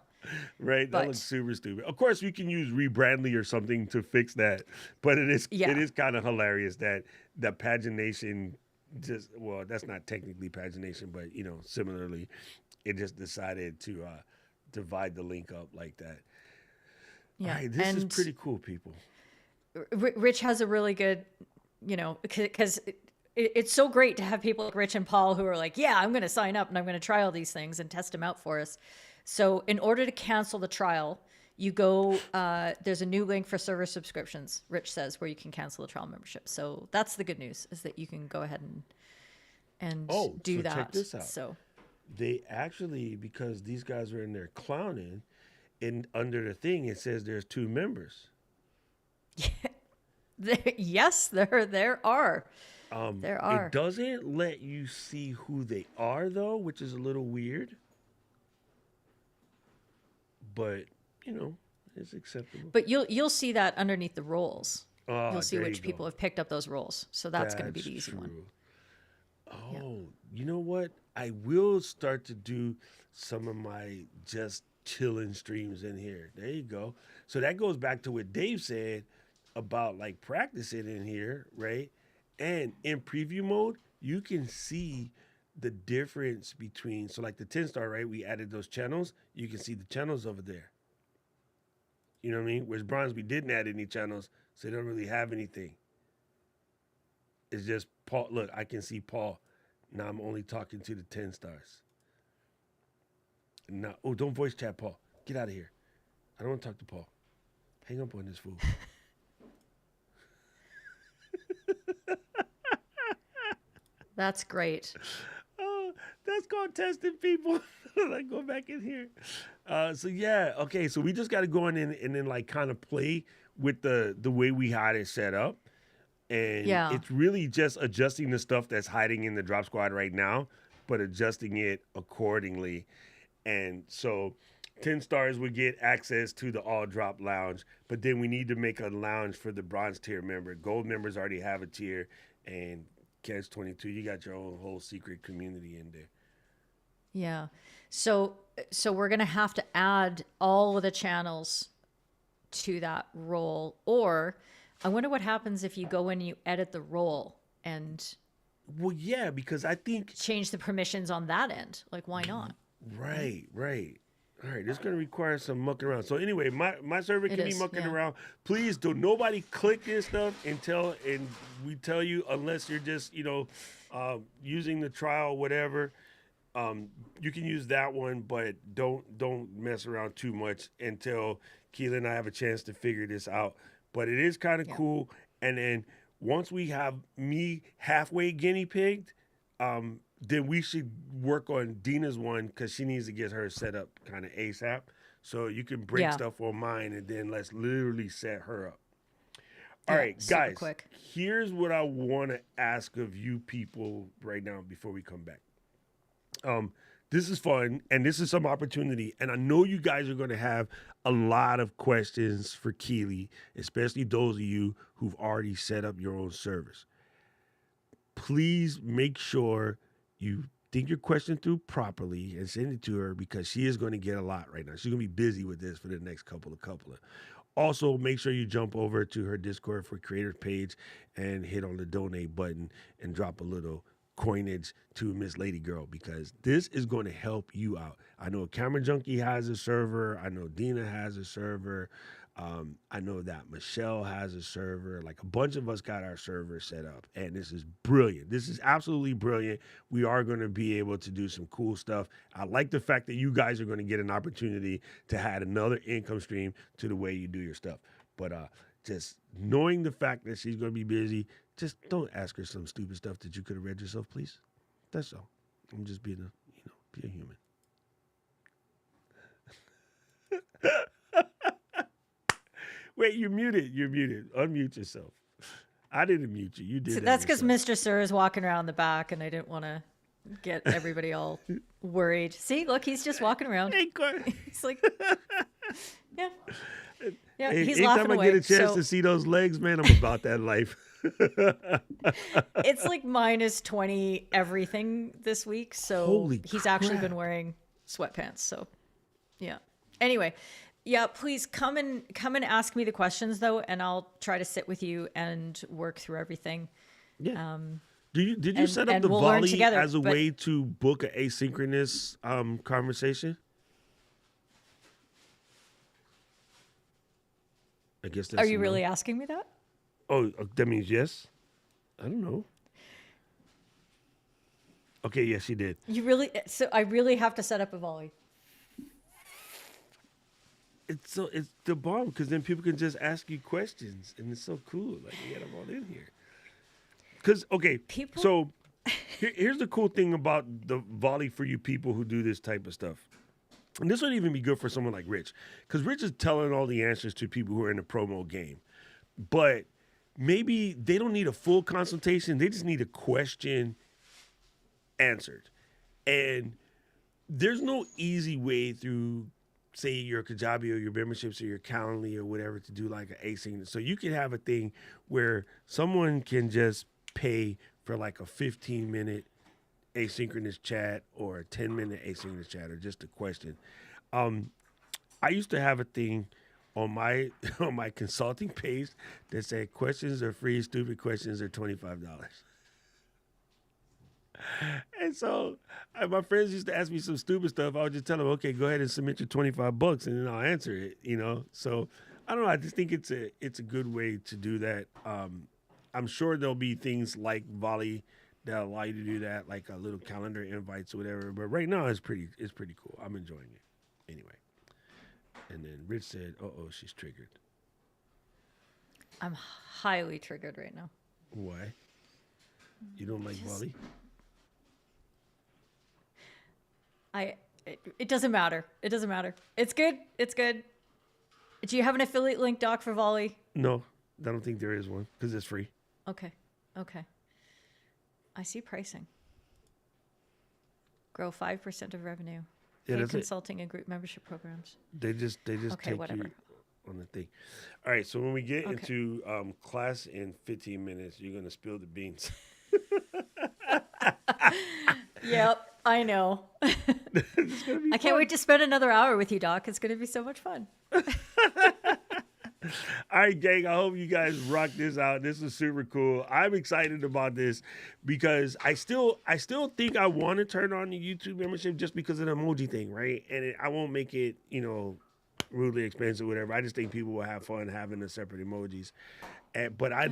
Right? That looks But super stupid. Of course, we can use Rebrandly or something to fix that, but it yeah, is kind of hilarious that the pagination just, well, that's not technically pagination, but similarly, it just decided to divide the link up like that. All yeah, right, this is and pretty cool, people. Rich has a really good, because it's so great to have people like Rich and Paul who are like, yeah, I'm going to sign up and I'm going to try all these things and test them out for us. So in order to cancel the trial, you go, there's a new link for server subscriptions, Rich says, where you can cancel the trial membership. So that's the good news, is that you can go ahead and do so that. check this out. So They actually, because these guys are in there clowning, and under the thing it says there's 2 members. yes, there are. There are. It doesn't let you see who they are though, which is a little weird. But it's acceptable. But you'll see that underneath the roles. Oh, You'll see there which you people go. have picked up those roles. So that's going to be That's the easy one. true. Oh, you know what? I will start to do some of my just chilling streams in here. There you go. So that goes back to what Dave said about like practicing in here, right? And in preview mode, you can see the difference between, so like the 10 star, right? We added those channels. You can see the channels over there. You know what I mean? Whereas bronze, we didn't add any channels, so they don't really have anything. It's just Paul. Look, I can see Paul. Now I'm only talking to the 10 stars. Now, oh, don't voice chat, Paul. Get out of here. I don't want to talk to Paul. Hang up on this fool. That's great. Oh, that's called testing people. Like, go back in here. So yeah, okay. So we just got to go in and then like kind of play with the way we had it set up. And Yeah. it's really just adjusting the stuff that's hiding in the drop squad right now, but adjusting it accordingly. And so 10 stars would get access to the all drop lounge, but then we need to make a lounge for the bronze tier member. Gold members already have a tier, and Catch 22, you got your own whole secret community in there. Yeah. So we're going to have to add all of the channels to that role, or I wonder what happens if you go in and you edit the role and Well, yeah, because I think change the permissions on that end. Like, why not? right. All right, this is going to require some mucking around. So anyway, my server can be is, mucking yeah. around. Please do nobody click this stuff and we tell you, unless you're just using the trial, whatever. You can use that one, but don't mess around too much until Keela and I have a chance to figure this out. But it is kind of cool. And then once we have me halfway guinea pigged, then we should work on Dina's one because she needs to get her set up kind of ASAP. So you can break stuff on mine and then let's literally set her up. All right, guys, quick. Here's what I want to ask of you people right now before we come back. This is fun and this is some opportunity. And I know you guys are going to have a lot of questions for Keely, especially those of you who've already set up your own servers. Please make sure you think your question through properly and send it to her because she is going to get a lot right now. She's going to be busy with this for the next couple of. Also, make sure you jump over to her Discord for Creators page and hit on the donate button and drop a little coinage to Miss Lady Girl because this is going to help you out. I know Camera Junkie has a server. I know Dina has a server. I know that Michelle has a server. Like a bunch of us got our server set up, and this is brilliant. This is absolutely brilliant. We are going to be able to do some cool stuff. I like the fact that you guys are going to get an opportunity to add another income stream to the way you do your stuff. But just knowing the fact that she's going to be busy, just don't ask her some stupid stuff that you could have read yourself, please. That's all. I'm just being be a human. Wait, you're muted. Unmute yourself. I didn't mute you. You did. So that's because Mr. Sir is walking around the back, and I didn't want to get everybody all worried. See, look, he's just walking around. Hey, Court. He's like, Yeah. Yeah, Hey, he's anytime laughing I away. get a chance So to see those legs, man, I'm about that life. it's like -20 everything this week. So Holy he's actually crap. been wearing sweatpants. So yeah. Anyway, yeah, please come and ask me the questions though, and I'll try to sit with you and work through everything. Yeah. Did you set up and the we'll learn volley together, as a but- way to book an asynchronous conversation? I guess that's Are you a no. really asking me that? Oh, that means yes? I don't know. Okay, yes, you did. You really? So I really have to set up a volley. It's the bomb because then people can just ask you questions and it's so cool. Like we got them all in here. Because People- so here's the cool thing about the volley for you people who do this type of stuff. And this would even be good for someone like Rich, because Rich is telling all the answers to people who are in the promo game. But maybe they don't need a full consultation. They just need a question answered. And there's no easy way through, say, your Kajabi or your memberships or your Calendly or whatever to do like an asynchronous. So you can have a thing where someone can just pay for like a 15-minute asynchronous chat or a 10-minute asynchronous chat or just a question. I used to have a thing on my consulting page that said questions are free, stupid questions are $25. And so my friends used to ask me some stupid stuff. I would just tell them, okay, go ahead and submit your $25 and then I'll answer it, So I don't know. I just think it's a good way to do that. I'm sure there'll be things like Volley that allow you to do that, like a little calendar invites or whatever. But right now it's pretty cool. I'm enjoying it. Anyway. And then Rich said, "Uh-oh, she's triggered." I'm highly triggered right now. Why? You don't like Volley? It doesn't matter. It doesn't matter. It's good. It's good. Do you have an affiliate link, Doc, for Volley? No, I don't think there is one because it's free. Okay. I see pricing. Grow 5% of revenue. Yeah, Paid that's it. consulting and group membership programs. They just Okay, take whatever. you on the thing. All right, so when we get Okay. into class in 15 minutes, you're gonna spill the beans. Yep, I know. I can't wait to spend another hour with you, Doc. It's going to be so much fun. All right, gang, I hope you guys rock this out. This is super cool. I'm excited about this because I still think I want to turn on the YouTube membership just because of the emoji thing, right? And I won't make it, rudely expensive or whatever. I just think people will have fun having the separate emojis. But I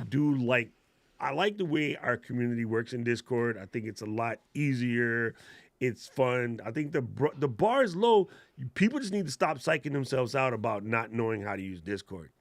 like the way our community works in Discord. I think it's a lot easier. It's fun. I think the bar is low. People just need to stop psyching themselves out about not knowing how to use Discord.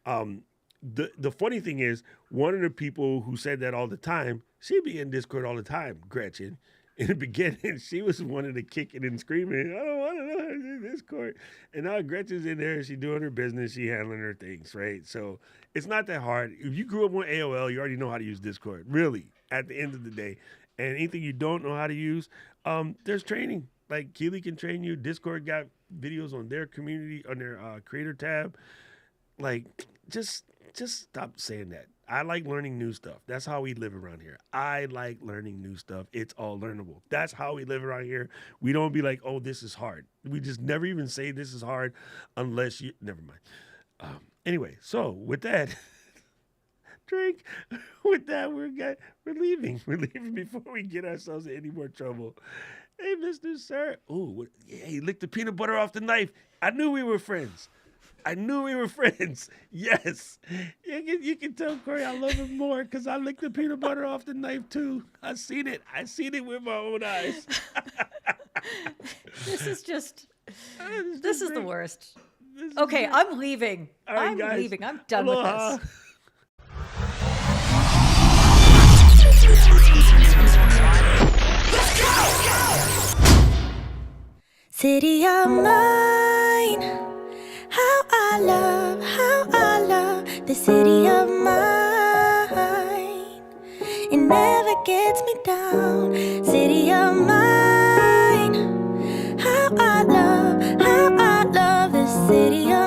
The funny thing is, one of the people who said that all the time, she'd be in Discord all the time, Gretchen. In the beginning, she was one of the kicking and screaming, I don't want to know how to do Discord. And now Gretchen's in there, she's doing her business, she handling her things, right? So it's not that hard. If you grew up on AOL, you already know how to use Discord, really, at the end of the day. And anything you don't know how to use, there's training. Like Keely can train you. Discord got videos on their community, on their creator tab. Like, just stop saying that. I like learning new stuff. That's how we live around here. I like learning new stuff. It's all learnable. That's how we live around here. We don't be like, oh, this is hard. We just never even say this is hard unless you, never mind. Anyway, so with that, drink. With that, we're leaving. We're leaving before we get ourselves in any more trouble. Hey, Mr. Sir. Oh, yeah, he licked the peanut butter off the knife. I knew we were friends. Yes. You can tell Corey I love him more because I licked the peanut butter off the knife too. I seen it with my own eyes. This is the great. worst. This is Okay, great. I'm leaving. All right, I'm guys. leaving. I'm done Aloha. with this. City of mine, how I love the city of mine. It never gets me down. City of mine, how I love the city of